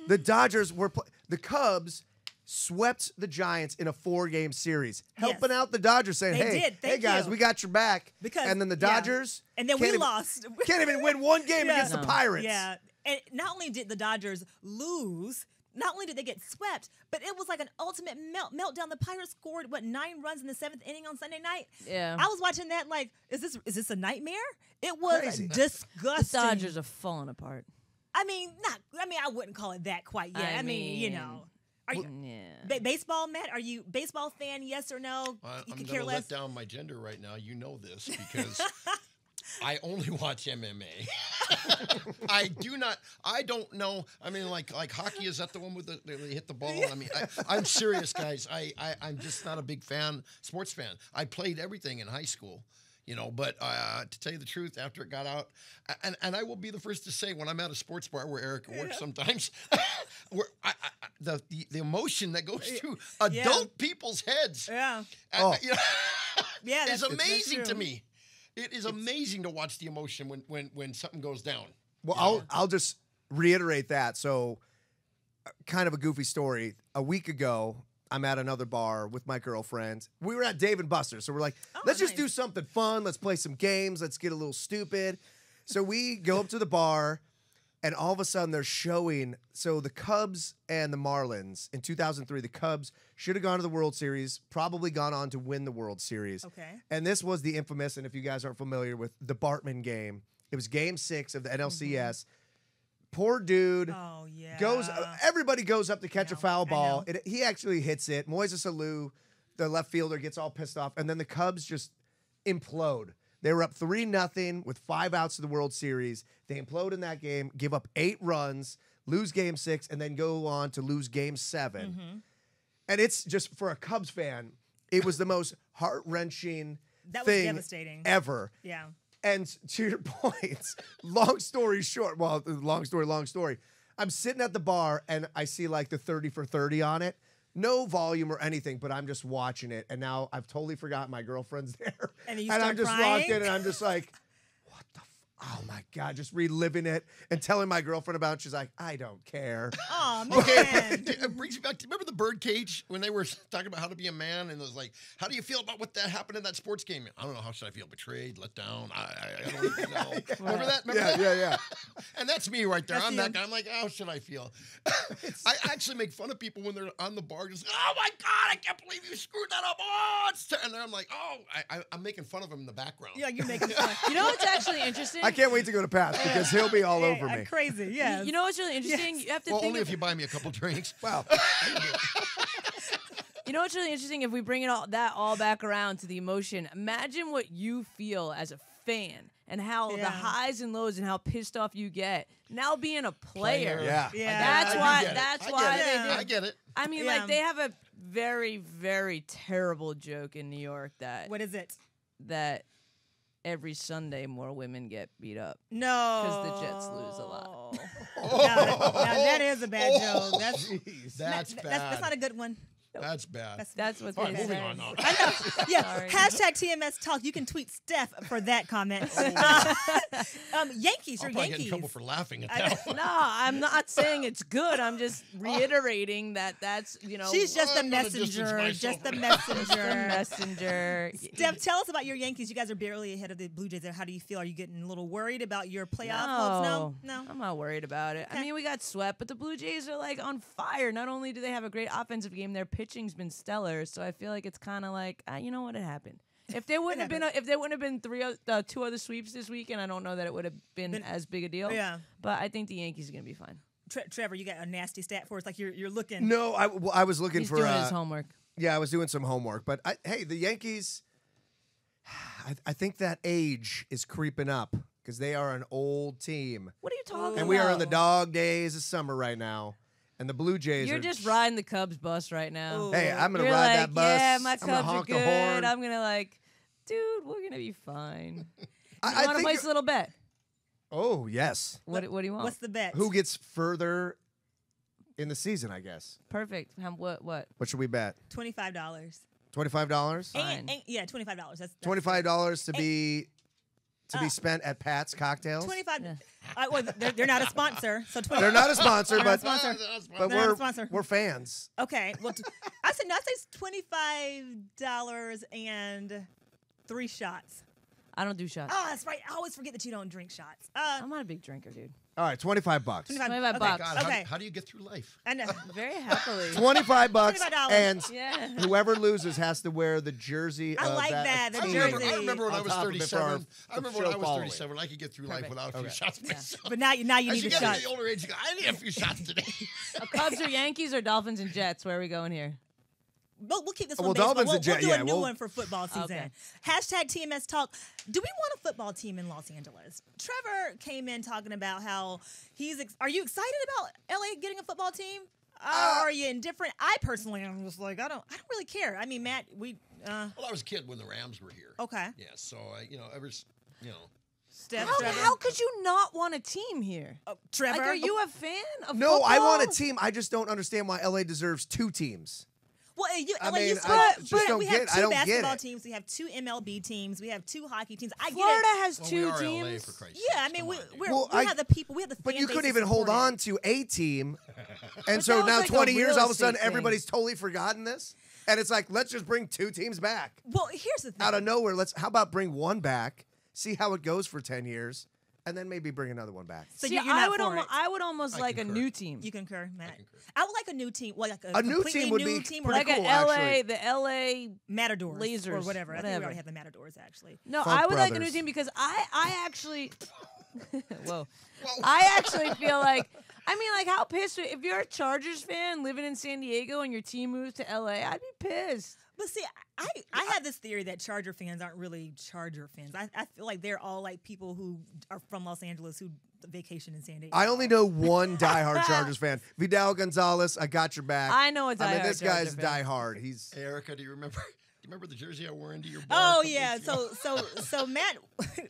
The Dodgers were the Cubs swept the Giants in a 4-game series, helping out the Dodgers, saying, They "Hey, did. hey Thank guys, you. we got your back." Because and then the yeah. Dodgers, And then can't we even- lost. can't even win one game Yeah. against the No. Pirates. Yeah. And not only did the Dodgers lose, not only did they get swept, but it was like an ultimate meltdown. The Pirates scored 9 runs in the 7th inning on Sunday night. Yeah. I was watching that like, is this a nightmare? It was Crazy. The disgusting. Dodgers are falling apart. I wouldn't call it that quite yet. I mean, you know. Are you Yeah. baseball, Matt? Are you baseball fan? Yes or no? You I'm could going care to less. let down my gender right now. You know this because I only watch MMA. I don't know. I mean, like hockey, is that the one with they hit the ball? I mean, I'm serious, guys. I'm just not a big sports fan. I played everything in high school. But to tell you the truth, after it got out, and I will be the first to say, when I'm at a sports bar where Erica works sometimes, where the emotion that goes through adult people's heads, Yeah. Yeah, is that's amazing to true. me. It is amazing to watch the emotion when something goes down. Well, I'll just reiterate that. So kind of a goofy story. A week ago, I'm at another bar with my girlfriend. We were at Dave and Buster's, so we're like, let's just do something fun. Let's play some games. Let's get a little stupid. So we go up to the bar, and all of a sudden they're showing. So the Cubs and the Marlins in 2003, the Cubs should have gone to the World Series, probably gone on to win the World Series. Okay. And this was the infamous, and if you guys aren't familiar with the Bartman game, it was Game 6 of the NLCS. Poor dude. Oh, yeah. Everybody goes up to catch a foul ball. know. He actually hits it. Moises Alou, the left fielder, gets all pissed off, and then the Cubs just implode. They were up 3-0 with 5 outs to the World Series. They implode in that game, give up 8 runs, lose Game 6, and then go on to lose Game 7. And it's just, for a Cubs fan, it was the most heart-wrenching That was thing devastating. ever. Yeah. And to your point, long story short, well, long story. I'm sitting at the bar and I see like the 30 for 30 on it. No volume or anything, but I'm just watching it. And now I've totally forgotten my girlfriend's there. And you I'm start just crying? locked in and I'm just like, what the oh my God, just reliving it and telling my girlfriend about it. She's like, I don't care. Oh, man. It brings me back to, remember the birdcage when they were talking about how to be a man, and it was like, how do you feel about what that happened in that sports game? I don't know, how should I feel? Betrayed, let down? I don't even know. Remember that? Remember that? Yeah. And that's me right there. That's I'm you. that guy. I'm like, how should I feel? I actually make fun of people when they're on the bar, just, oh my God, I can't believe you screwed that up. Oh, and then I'm like, oh, I'm making fun of him in the background. Yeah, you're making fun. You know what's actually interesting? I can't wait to go to Pat because he'll be all over me. Crazy, yeah. You know what's really interesting? You have to Well, think only of, if you buy me a couple drinks. Wow. You know what's really interesting? If we bring it all back around to the emotion, imagine what you feel as a fan and how the highs and lows and how pissed off you get. Now being a player. Yeah. That's why they did. I get it. I mean, like, they have a very, very terrible joke in New York What is it? that every Sunday more women get beat up. No. Because the Jets lose a lot. Now that is a bad joke. That's bad. That's not a good one. That's bad. That's what All they right, moving say. on now. I know. Yeah. Sorry. Hashtag TMS Talk. You can tweet Steph for that comment. Yankees. I'll You're probably get in Yankees. trouble for laughing at that one. No, I'm not saying it's good. I'm just reiterating that's, She's just a I'm gonna distance messenger. myself. Just a the messenger. messenger. Steph, tell us about your Yankees. You guys are barely ahead of the Blue Jays there. How do you feel? Are you getting a little worried about your playoff hopes? No. I'm not worried about it. I mean, we got swept, but the Blue Jays are like on fire. Not only do they have a great offensive game, their pitching's been stellar. So I feel like it's kind of like, you know what, it happened. If there wouldn't have been two other sweeps this weekend, I don't know that it would have been as big a deal. Yeah. But I think the Yankees are gonna be fine. Trevor, you got a nasty stat for us. Like you're looking. No, I was looking He's for doing his homework. Yeah, I was doing some homework, but hey, the Yankees. I think that age is creeping up because they are an old team, What are you talking about? and we are in the dog days of summer right now. And the Blue Jays You're are just riding the Cubs bus right now. Ooh. Hey, I'm gonna You're ride like, that bus. yeah, my I'm gonna Cubs are honk good. the horn. I'm gonna dude, we're gonna be fine. I You want to think place a little bet? Oh yes. What do you want? What's the bet? Who gets further in the season? I guess. Perfect. What? What should we bet? $25. $25. Fine. Yeah, $25. That's $25 to be spent at Pat's Cocktails. 25. Yeah. Well, they're not a sponsor, so 20. They're not a sponsor, They're not a but sponsor. but They're not a we're sponsor. we're fans. Okay. Well, I said $25 and 3 shots. I don't do shots. Oh, that's right. I always forget that you don't drink shots. I'm not a big drinker, dude. All right, $25. 25 $25 okay. bucks. God, Okay. how do you get through life? I know. Very happily. $25, $25. and Yeah. whoever loses has to wear the jersey. I of like that, the team. jersey. I remember when On I was top of it for 37. I our remember when show I was following. 37. I could get through life Perfect. without a few shots myself. But now you As need you a get shot. to the older age, you go, I need a few shots today. Cubs or Yankees or Dolphins and Jets? Where are we going here? We'll keep this Well, one baseball. Dolphins We'll and Jet- do yeah, a new we'll- one for football season. Okay. Hashtag TMS Talk. Do we want a football team in Los Angeles? Trevor came in talking about how are you excited about LA getting a football team? Or are you indifferent? I personally am just like, I don't really care. I mean, Matt, Well, I was a kid when the Rams were here. okay. Yeah, so, Steph, How, Trevor. how could you not want a team here? Trevor? Like, are you a fan of No, I football? want a team. I just don't understand why LA deserves 2 teams. Well, I like mean, you I said, just don't we get have it. I two don't get basketball it. teams, we have two MLB teams, we have two hockey teams. I get Florida it. has Well, two we are LA, teams. for Christ's Yeah, I sakes. mean, Come on, dude. Well, we have the people, we have the fan But you base couldn't to even hold support on it. to a team. And But so that was now like a 20 years, real all of a sudden, estate thing. everybody's totally forgotten this. And it's like, let's just bring 2 teams back. Well, here's the thing. Out of nowhere, how about bring one back, see how it goes for 10 years, and then maybe bring another one back. So See, you're not for it. I would almost I like a concur. new team. You concur, Matt? concur. I would like a new team. Well, like A new completely team would new be team, pretty or like like cool, a LA, actually. the LA. Matadors or Lasers, whatever. I think we whatever. already have the Matadors actually. No, Funk I would like a new Brothers. team because I actually. Whoa. I actually feel like. I mean, like, how pissed if you're a Chargers fan living in San Diego and your team moves to LA, I'd be pissed. But see, I have this theory that Charger fans aren't really Charger fans. I feel like they're all like people who are from Los Angeles who vacation in San Diego. I only know one diehard Chargers fan. Vidal Gonzalez, I got your back. I know a I mean, diehard this guy's Charger fan. diehard. He's Hey, Erica, do you remember? Do you remember the jersey I wore into your bar? a Oh couple yeah, weeks ago? so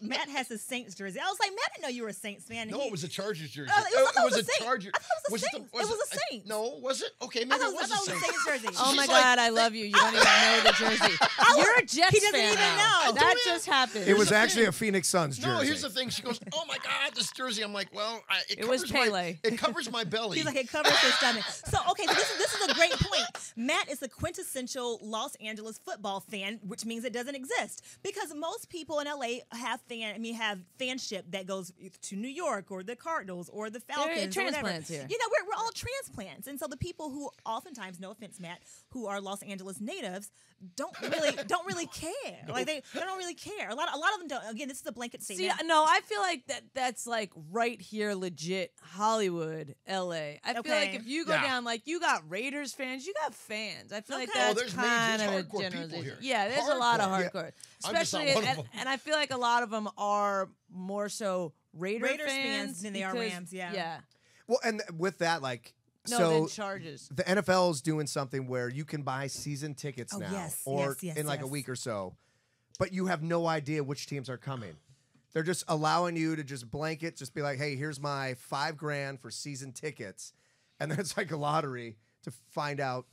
Matt has a Saints jersey. I was like, Matt, I didn't know you were a Saints fan. And No, he- it was a Chargers jersey. Oh, I thought it was a a Saint. Charger. I thought it was a it Saint. It was a Saint. No, was it? Okay, I maybe thought, it was I a thought it was a Saint. Saints jersey. Oh my She's like- God, I love you. You don't even know the jersey. You're a Jets He doesn't fan even now. know. That Do just happened. it was the actually thing. a Phoenix Suns jersey. No, here's the thing. She goes, "Oh my God, this jersey." I'm like, "Well, It was covers my- Pele. It covers my belly." He's like, it covers his stomach. So, okay, so this is a great point. Matt is the quintessential Los Angeles football fan, which means it doesn't exist because most people in LA have fanship that goes to New York or the Cardinals or the Falcons or whatever. transplants here. You know, we're all transplants, and so the people who oftentimes, no offense, Matt, who are Los Angeles natives don't really care. Like they don't really care. A lot of them don't. Again, this is a blanket See, statement. no, I feel like that's like right here, legit Hollywood, LA. I feel like Okay. if you go Yeah. down, like you got Raiders fans, you got fans. I feel like Okay. that's Oh, there's kind of major a hardcore people generalization. here. Yeah, there's a lot of Hardcore. hardcore, I'm just not especially, one of them. and I feel like a lot of them are more so Raiders fans than they are Rams, yeah. yeah. Well, and with that, like, No, so then Chargers. the NFL is doing something where you can buy season tickets Oh, now, yes, or yes, in like a yes. week or so, but you have no idea which teams are coming. They're just allowing you to just blanket, just be like, "Hey, here's my $5,000 for season tickets," and then it's like a lottery to find out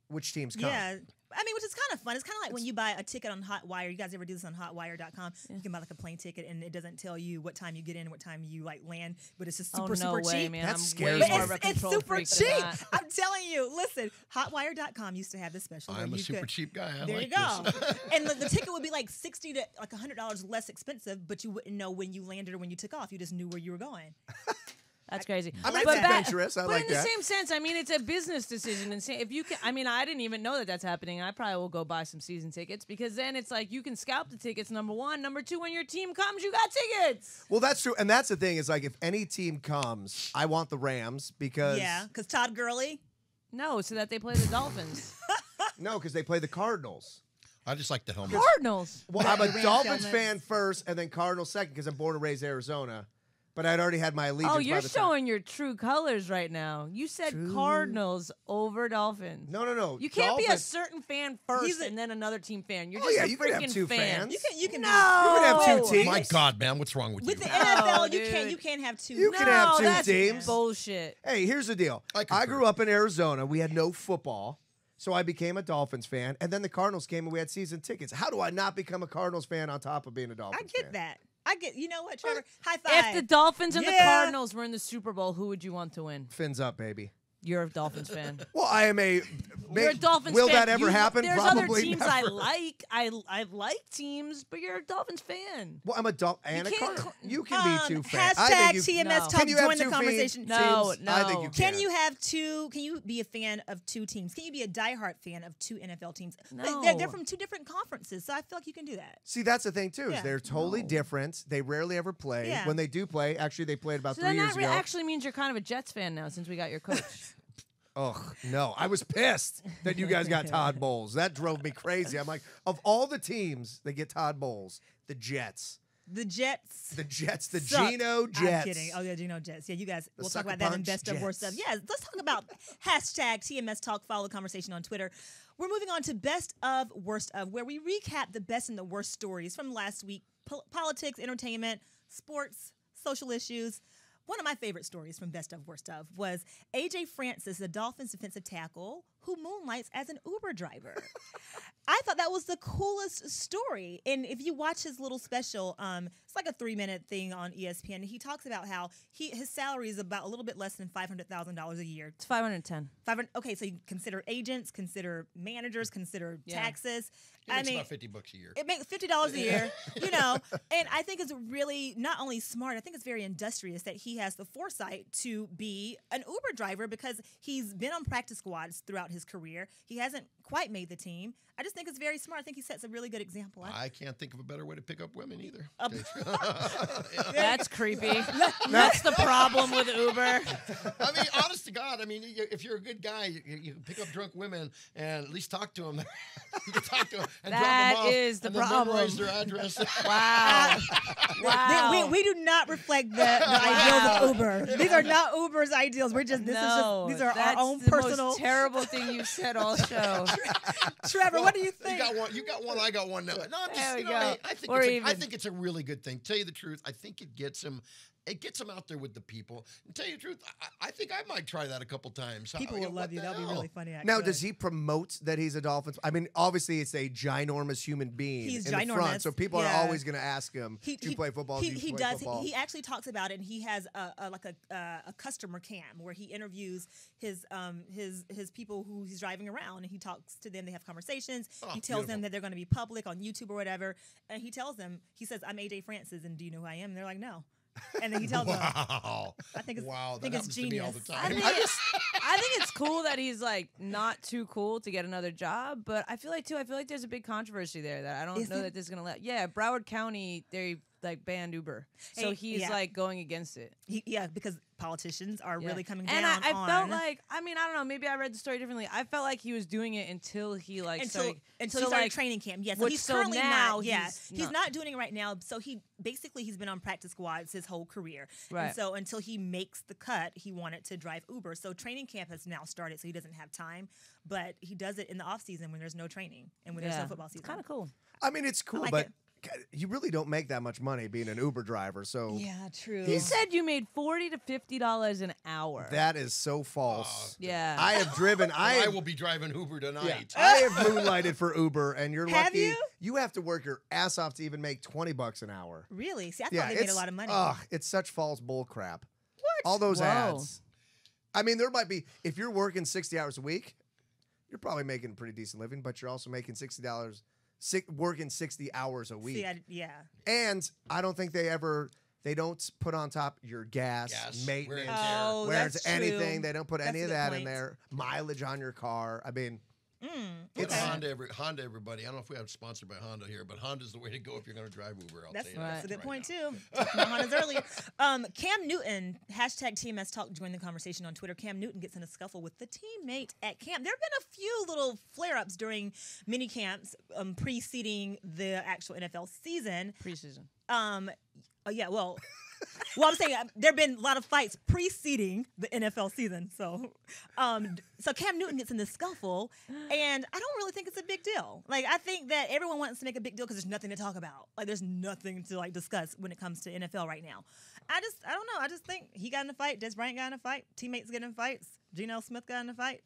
which teams come. Yeah. I mean, which is kind of fun. It's kind of like when you buy a ticket on Hotwire. You guys ever do this on hotwire.com? You can buy like a plane ticket and it doesn't tell you what time you get in, what time you like land, but it's just super, Oh, no super way, cheap. man. That's I'm scary. way But more of a It's control super freak than cheap. that. I'm telling you. Listen, hotwire.com used to have this special. where I'm a you super could- cheap guy. I There like you go. this. And the ticket would be like $60 to like $100 less expensive, but you wouldn't know when you landed or when you took off. You just knew where you were going. That's crazy. I mean, But it's that- adventurous. I But like in the that. same sense, I mean, it's a business decision. And if you can, I mean, I didn't even know that that's happening. I probably will go buy some season tickets because then it's like you can scalp the tickets. Number one, number two, when your team comes, you got tickets. Well, that's true, and that's the thing is like if any team comes, I want the Rams because Yeah, because Todd Gurley. No, so that they play the Dolphins. no, because they play the Cardinals. I just like the helmet. Cardinals. Well, I'm a Rams Dolphins helmets. fan first, and then Cardinals second because I'm born and raised Arizona. But I'd already had my allegiance. Oh, by you're the time- showing your true colors right now. You said True. Cardinals over Dolphins. No. You can't be a Dolphins- certain fan first He's a- and then another team fan. You're Oh, just yeah, a you can have freaking two fan. fans. You can No. You can have two teams. My God, man, what's wrong with With you? the No, NFL, dude. you can't have two. You can have two that's teams. bullshit. Hey, here's the deal. I I concur. grew up in Arizona. We had no football. So I became a Dolphins fan. And then the Cardinals came and we had season tickets. How do I not become a Cardinals fan on top of being a I Dolphins get fan? that. You know what, Trevor? High five. If the Dolphins and the Yeah. Cardinals were in the Super Bowl, who would you want to win? Fins up, baby. You're a Dolphins fan. Well, I am a. You're a Dolphins will fan. that ever You- happen? There's Probably other teams I never. like. I like teams, but you're a Dolphins fan. Well, I'm a Dolphin and a can't Cardinal. cl- You can be two fans. I Hashtag think you, TMS No. Talk. Can you have Join the two conversation. No, teams? I think no. you Can you have two? Can you be a fan of two teams? Can you be a diehard fan of two NFL teams? No. They're from two different conferences, so I feel like you can do that. See, that's the thing too. Is Yeah. they're totally different. They rarely ever play. Yeah. When they do play, actually, they played about So 3 then years that ago. actually means you're kind of a Jets fan now since we got your coach. Ugh, no. I was pissed that you guys got Todd Bowles. That drove me crazy. I'm like, of all the teams that get Todd Bowles, the Jets. The Jets. The Jets, the suck. Geno Jets. I'm kidding. Oh yeah, Geno Jets. Yeah, you guys. We'll talk sucker about that in punch best of worst Jets. of. Yeah, let's talk about hashtag TMS Talk. Follow the conversation on Twitter. We're moving on to best of worst of, where we recap the best and the worst stories from last week: politics, entertainment, sports, social issues. one of my favorite stories from Best of Worst of was AJ Francis, the Dolphins defensive tackle, who moonlights as an Uber driver. I thought that was the coolest story. And if you watch his little special, it's like a 3-minute thing on ESPN. He talks about how his salary is about a little bit less than $500,000 a year. It's 510. Okay, so you consider agents, consider managers, consider taxes. It's about $50 a year. It makes $50 a year, you know. And I think it's really not only smart, I think it's very industrious that he has the foresight to be an Uber driver because he's been on practice squads throughout his career. He hasn't quite made the team. I just think it's very smart. I think he sets a really good example. I can't think of a better way to pick up women either. That's creepy. That's the problem with Uber. I mean, honest to God, I mean, if you're a good guy, you can pick up drunk women and at least talk to them. You can talk to them and drop them off. That is the and problem. Memorize their address. Wow. Wow. We do not reflect the ideals of Uber. These are not Uber's ideals. We're just these are our own the personal. most terrible thing you've said all show. Trevor, what do you think? You got one. I got one. No, I'm just. There we You know, go. I think it's a really good thing. Tell you the truth, I think it gets him. It gets him out there with the people. And tell you the truth, I think I might try that a couple times. People will love you. That'll be really funny. Actually. Now, does he promote that he's a Dolphins? I mean, obviously, it's a ginormous human being He's in ginormous. the front, so people are always going to ask him, "Do you play football? Do you play football?" He actually talks about it, and he has a customer cam where he interviews his people who he's driving around, and he talks to them. They have conversations. He tells them that they're going to be public on YouTube or whatever, and he tells them, he says, "I'm AJ Francis, and do you know who I am?" And they're like, "No." And then he tells them. I think it's happens genius. to me all the time. I think it's cool that he's like not too cool to get another job, but I feel like there's a big controversy there that I don't know that this is gonna let. Yeah, Broward County, they like banned Uber, so he's like going against it. Because politicians are really coming and down. And I felt like, I mean, I don't know, maybe I read the story differently. I felt like he was doing it until he started he started training camp. Yes, so he's currently now not. Yeah, he's not doing it right now. So he's been on practice squads his whole career. Right. And so until he makes the cut, he wanted to drive Uber. So training camp has now started, so he doesn't have time. But he does it in the off season when there's no training and when there's no football season. It's kind of cool. I mean, it's cool, but you really don't make that much money being an Uber driver. So yeah, true. He said you made $40 to $50 an hour. That is so false. Yeah. I have driven. I will be driving Uber tonight. Yeah, I have moonlighted for Uber, and you're Have lucky. you? You have to work your ass off to even make $20 an hour. Really? See, I thought they made a lot of money. It's such false bull crap. What? All those Whoa. ads. I mean, there might be, if you're working 60 hours a week, you're probably making a pretty decent living, but you're also making $60, working 60 hours a week. See, And I don't think they don't put on top your gas maintenance, that's anything. true. They don't put That's any a of good that point. in there. Mileage on your car. I mean, It's Honda, everybody. I don't know if we have sponsored by Honda here, but Honda's the way to go if you're going to drive Uber. That's that a good point now. too. Talking about Hondas earlier. Cam Newton, hashtag TMS Talk, joined the conversation on Twitter. Cam Newton gets in a scuffle with the teammate at camp. There have been a few little flare-ups during mini camps preceding the actual NFL season. Preseason. Well, I'm saying there have been a lot of fights preceding the NFL season. So Cam Newton gets in this scuffle, and I don't really think it's a big deal. Like, I think that everyone wants to make a big deal because there's nothing to talk about. Like, there's nothing to discuss when it comes to NFL right now. I don't know. I just think he got in a fight. Des Bryant got in a fight. Teammates get in fights. Geno Smith got in a fight.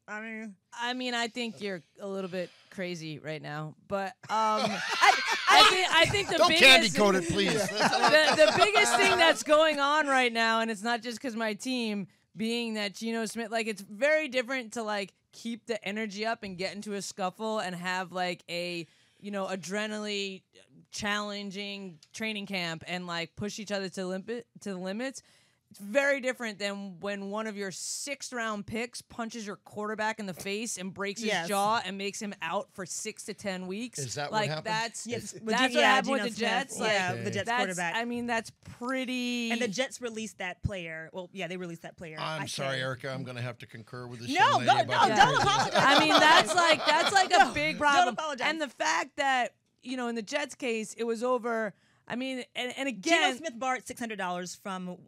I mean, I think you're a little bit crazy right now, but I think the don't biggest candy coat it, please. the biggest thing that's going on right now, and it's not just because my team being that Geno Smith, like, it's very different to keep the energy up and get into a scuffle and have a adrenaline challenging training camp and push each other to the limits. It's very different than when one of your 6th-round picks punches your quarterback in the face and breaks his jaw and makes him out for 6 to 10 weeks. Is that what happened? That's what Geno happened with the Smith. Jets. The Jets quarterback. I mean, that's pretty. And the Jets released that player. Well, yeah, they released that player. I'm sorry, Erica. I'm going to have to concur with this. No, young lady don't apologize. I mean, that's a big problem. Don't apologize. And the fact that in the Jets case, it was over I mean, and Geno again, Smith borrowed $600 from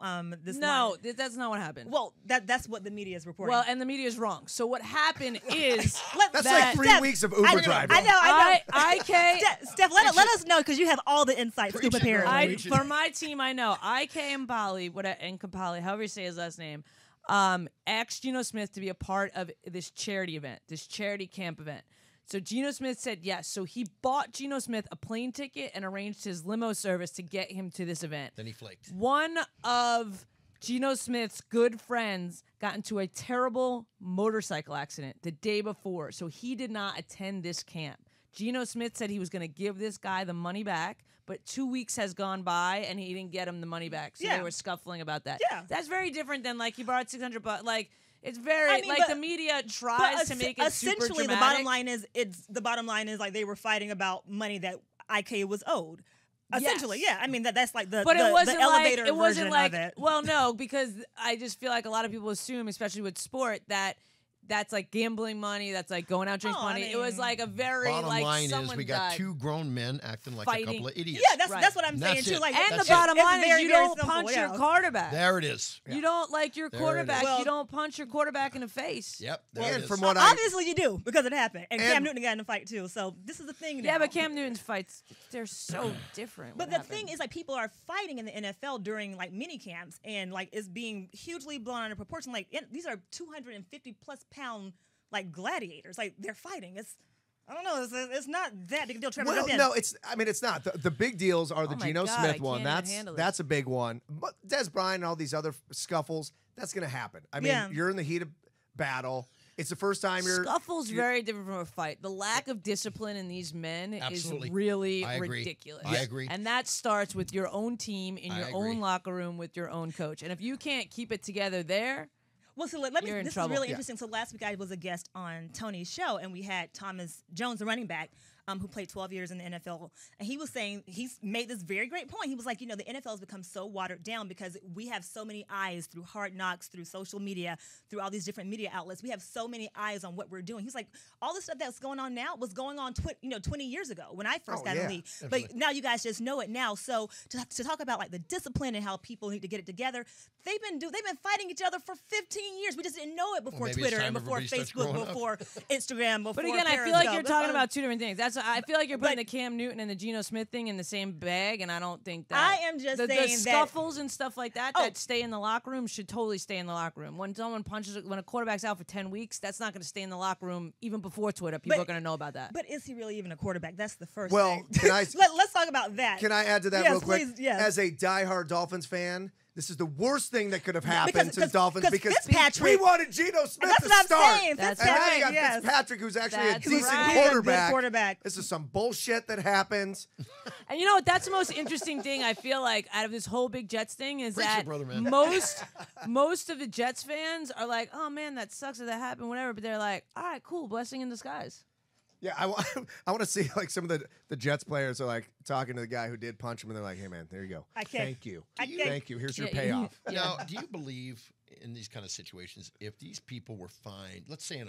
this. no, that's not what happened. Well, that's what the media is reporting. Well, and the media is wrong. So what happened is That's like 3 weeks of Uber driving. I know. IK. Steph, let us know because you have all the insight scoop Preach it, girl. apparently. For my team, I know IK and Kampali, however you say his last name, asked Geno Smith to be a part of this charity event, this charity camp event. So Geno Smith said yes. So he bought Geno Smith a plane ticket and arranged his limo service to get him to this event. Then he flaked. One of Geno Smith's good friends got into a terrible motorcycle accident the day before, so he did not attend this camp. Geno Smith said he was going to give this guy the money back, but 2 weeks has gone by and he didn't get him the money back. So they were scuffling about that. Yeah. That's very different than like he borrowed $600. Like it's very I mean, like but- the media tries to make it super essentially dramatic. the bottom line is like they were fighting about money that IK was owed. Essentially, Yes. yeah. I mean that's like the But it wasn't the elevator like it wasn't version like of it. well, no, because I just feel like a lot of people assume, especially with sport, that that's like gambling money, that's like going out drinking Oh, I money. It was mean- like a very Bottom like line is someone we got died. 2 grown men acting like a Fighting. couple of idiots. Yeah, that's Right. what I'm saying That's too. it. Like, And That's the it. bottom it's line is very, you very don't simple, punch yeah. your quarterback. There it is. You don't like your There it quarterback. is. Well- you don't punch your quarterback in the face. Yep. There And it is. from what I Obviously, you do because it happened, and Cam And- Newton got in a fight too. So this is the thing. Yeah, now. but Cam Newton's fights, they're so different. But What the thing happened? is, like, people are fighting in the NFL during like mini camps, and like it's being hugely blown out of proportion. Like these are 250+ pound like gladiators. Like they're fighting. I don't know. It's not that big a deal. Trevor, Well, jump in. no, it's not. The big deals are the Oh my Geno God, I Smith one. can't even handle it. That's a big one. But Des Bryant and all these other scuffles, that's going to happen. I mean, Yeah. you're in the heat of battle. It's the first time you're Scuffle's very different from a fight. The lack of discipline in these men Absolutely. is really I agree. ridiculous. I agree. And that starts with your own team, in I your agree. own locker room, with your own coach. And if you can't keep it together there, Well, so let me. You're in This trouble. is really Yeah. interesting. So last week I was a guest on Tony's show, and we had Thomas Jones, the running back, who played 12 years in the NFL, and he was saying he's made this very great point. He was like, the NFL has become so watered down because we have so many eyes through Hard Knocks, through social media, through all these different media outlets. We have so many eyes on what we're doing. He's like, all the stuff that's going on now was going on 20 years ago when I first Oh, got in yeah, the league. absolutely. But now you guys just know it now. So to talk about like the discipline and how people need to get it together, they've been fighting each other for 15 years. We just didn't know it before maybe it's Twitter time and before everybody starts Facebook, growing up. before Instagram, before but again, I feel like you're Periscope. talking about two different things. I feel like you're putting But- the Cam Newton and the Geno Smith thing in the same bag, and I don't think that. I am just the saying that- scuffles and stuff like that Oh. that stay in the locker room should totally stay in the locker room. When a quarterback's out for 10 weeks, that's not going to stay in the locker room even before Twitter. People But- are going to know about that. But is he really even a quarterback? That's the first Well, thing. can I- Let's talk about that. Can I add to that Yes, real quick? please, yes. As a diehard Dolphins fan, this is the worst thing that could have happened Because- to the Dolphins because Fitzpatrick- we wanted Geno Smith That's to what I'm start. saying. That's And then Fitzpatrick, you got yes. Fitzpatrick, who's actually That's a decent right. He's a good quarterback. quarterback. This is some bullshit that happens. And you know what? That's the most interesting thing I feel like out of this whole big Jets thing is Preach it, that brother, man. most of the Jets fans are like, "Oh man, that sucks that that happened, whatever." But they're like, "All right, cool, blessing in disguise." Yeah, I want to see like some of the Jets players are like talking to the guy who did punch him, and they're like, "Hey man, there you go. I can't- Thank you. I can't- Thank you. Here's your Yeah, payoff." Now, do you believe in these kind of situations, if these people were fined, let's say in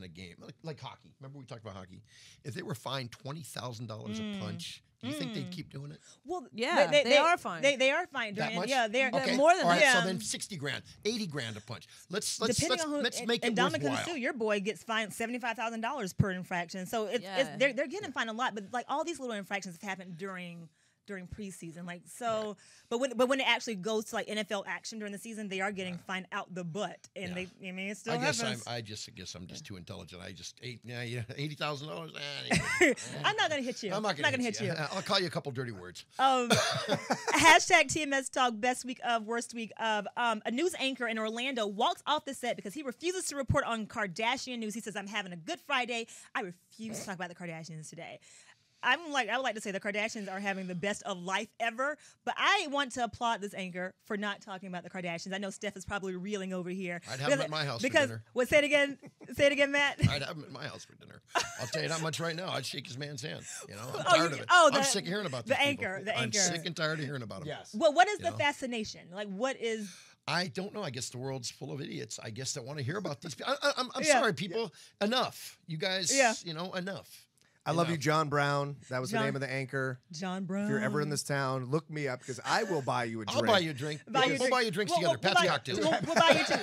a game like hockey? Remember we talked about hockey? If they were fined $20,000 a punch, do you think they'd keep doing it? Well, Yeah, they are fine. They are fine. That much? Yeah, they're Okay. more than All right, that. so then 60 grand, 80 grand a punch. Let's depending on who. make it and Dominican worthwhile. Sue, your boy gets fined $75,000 per infraction. So they're getting fined a lot. But like all these little infractions have happened during preseason. Like so, but when it actually goes to like NFL action during the season, they are getting fined out the butt, and Yeah. it still I guess happens. I guess I'm just too intelligent. I just $80,000. I'm not gonna hit you. I'm not gonna hit you. I'll call you a couple dirty words. Hashtag TMS Talk, best week of, worst week of. A news anchor in Orlando walks off the set because he refuses to report on Kardashian news. He says, "I'm having a good Friday. I refuse to talk about the Kardashians today." I would like to say the Kardashians are having the best of life ever, but I want to applaud this anchor for not talking about the Kardashians. I know Steph is probably reeling over here. I'd have them at my house for because, dinner. What? Say it again. Say it again, Matt. I'd have him at my house for dinner. I'll tell you that much right now. I'd shake his man's hand. I'm tired of it. I'm sick of hearing about the these people. anchor. The I'm anchor. sick and tired of hearing about them. Yes. Well, what is You the know? fascination? Like, what is? I don't know. I guess the world's full of idiots. I guess that want to hear about these people. I'm Yeah. sorry, people. Enough. You guys, Yeah. enough. I love you, John Brown. That was the name of the anchor. John Brown. If you're ever in this town, look me up because I will buy you a drink. I'll buy you a drink. We'll buy you drinks together. Patsy cocktails. We'll buy you two.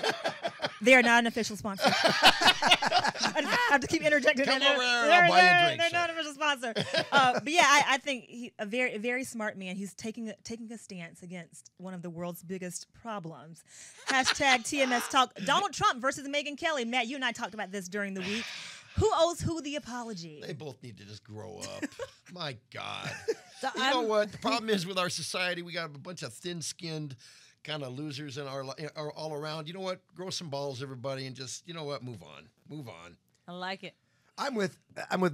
They are not an official sponsor. I just have to keep interjecting. Come over there, I'll buy you a drink. They're not an official sponsor. But yeah, I think he's a very, very smart man. He's taking a stance against one of the world's biggest problems. Hashtag TMS Talk. Donald Trump versus Megyn Kelly. Matt, you and I talked about this during the week. Who owes who the apology? They both need to just grow up. My God. You know what? The problem is with our society, we got a bunch of thin-skinned kind of losers in our all around. You know what? Grow some balls, everybody, and just, you know what? Move on. Move on. I like it. I'm with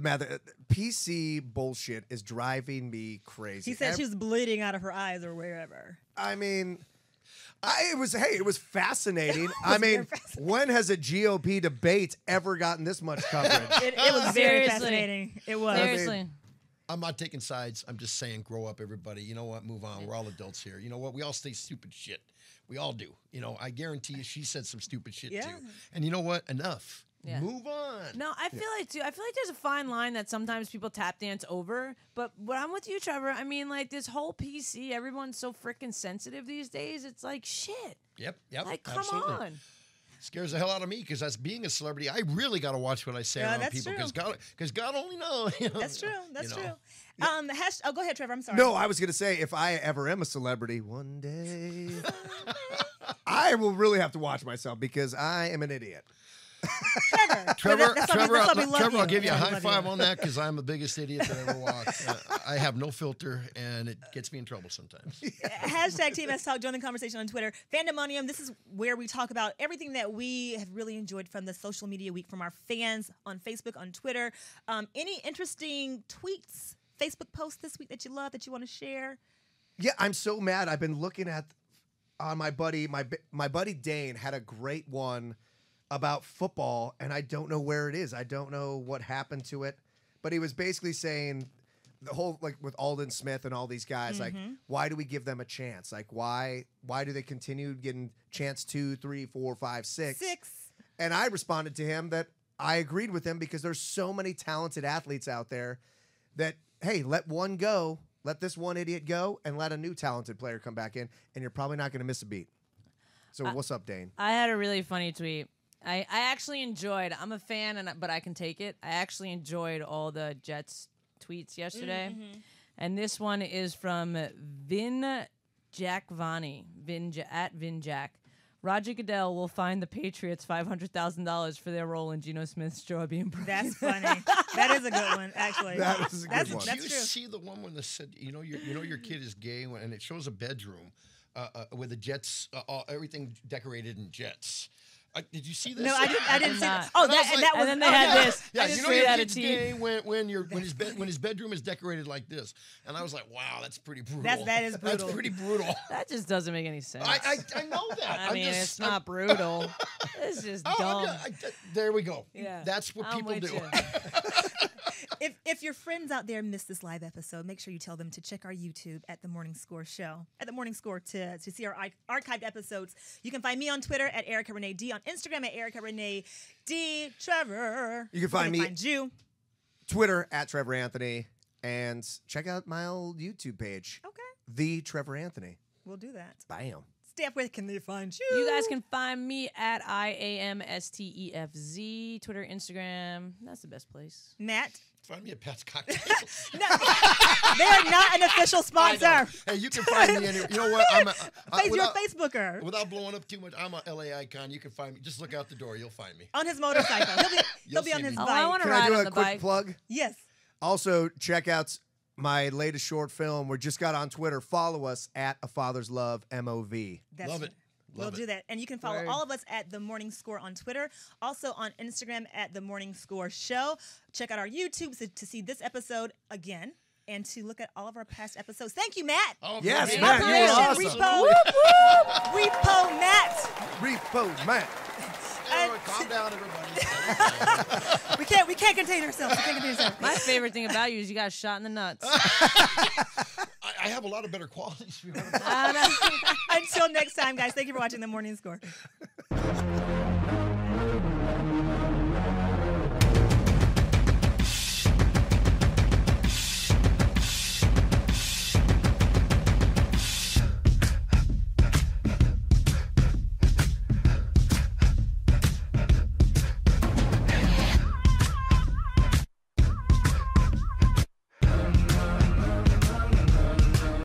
Matt. PC bullshit is driving me crazy. He said she was bleeding out of her eyes or wherever. I mean, it was fascinating. I mean, when has a GOP debate ever gotten this much coverage? It was very fascinating. It was. Seriously. I'm not taking sides. I'm just saying grow up, everybody. You know what? Move on. We're all adults here. You know what? We all say stupid shit. We all do. You know, I guarantee you she said some stupid shit too. And you know what? Enough. Yeah. Move on. No, I feel like there's a fine line that sometimes people tap dance over. But I'm with you, Trevor. I mean, like this whole PC, everyone's so freaking sensitive these days. It's like shit. Yep. Like, come absolutely. on. Scares the hell out of me because as being a celebrity, I really got to watch what I say around people because God only knows. You know, that's true. That's true. Go ahead, Trevor. I'm sorry. No, I was going to say if I ever am a celebrity one day, I will really have to watch myself because I am an idiot. Trevor, I'll give you a high five on that because I'm the biggest idiot that ever walked. I have no filter, and it gets me in trouble sometimes. Hashtag TMS Talk. Join the conversation on Twitter. Fandemonium, this is where we talk about everything that we have really enjoyed from the social media week from our fans on Facebook, on Twitter. Any interesting tweets, Facebook posts this week that you love, that you want to share? Yeah, I'm so mad. I've been looking at my buddy Dane had a great one about football, and I don't know where it is. I don't know what happened to it, but he was basically saying the whole, like with Alden Smith and all these guys, like, why do we give them a chance? Like, why do they continue getting chance 2, 3, 4, 5, 6? And I responded to him that I agreed with him because there's so many talented athletes out there that, hey, let one go, let this one idiot go, and let a new talented player come back in, and you're probably not going to miss a beat. So what's up, Dane? I had a really funny tweet. I actually enjoyed. I'm a fan, but I can take it. I actually enjoyed all the Jets tweets yesterday, and this one is from Vin Jackvani, at Vin Jack. Roger Goodell will fine the Patriots $500,000 for their role in Geno Smith's jaw being broken. That's funny. That is a good one, actually. That is a good one. Did you see the one when they said, you know your kid is gay, and it shows a bedroom with the Jets, everything decorated in Jets. Did you see this? No, I didn't see that. Oh, and then they had this. Yeah, you know your kid's gay when his bedroom is decorated like this. And I was like, wow, that's pretty brutal. That is brutal. That's pretty brutal. That just doesn't make any sense. I know that. I mean, it's not brutal. It's just dumb. There we go. Yeah, that's what people do. If your friends out there missed this live episode, make sure you tell them to check our YouTube at The Morning Score Show. At The Morning Score to see our archived episodes. You can find me on Twitter at Erica Renee D, on Instagram at Erica Renee D. Trevor. You can find you. Twitter at Trevor Anthony, and check out my old YouTube page. Okay. The Trevor Anthony. We'll do that. Bam. Steph, where can they find you? You guys can find me at IAMSTEFZ, Twitter, Instagram. That's the best place. Matt. Find me at Pat's Cocktails. No, they are not an official sponsor. Hey, you can find me anywhere. You know what? You're a Facebooker. Without blowing up too much, I'm a LA icon. You can find me. Just look out the door. You'll find me. On his motorcycle. He'll be on his bike. I want to Can I ride do on a the quick bike. plug? Yes. Also, check out my latest short film. We just got on Twitter. Follow us at A Father's Love, MOV. Love it. We'll do that. And you can follow all of us at The Morning Score on Twitter. Also on Instagram at The Morning Score Show. Check out our YouTube to see this episode again and to look at all of our past episodes. Thank you, Matt. Oh, yes, man. Matt. You were awesome. Repo Matt. Repo Matt. Calm down, everybody. We can't contain ourselves. My favorite thing about you is you got shot in the nuts. I have a lot of better qualities. Until next time, guys. Thank you for watching The Morning Score.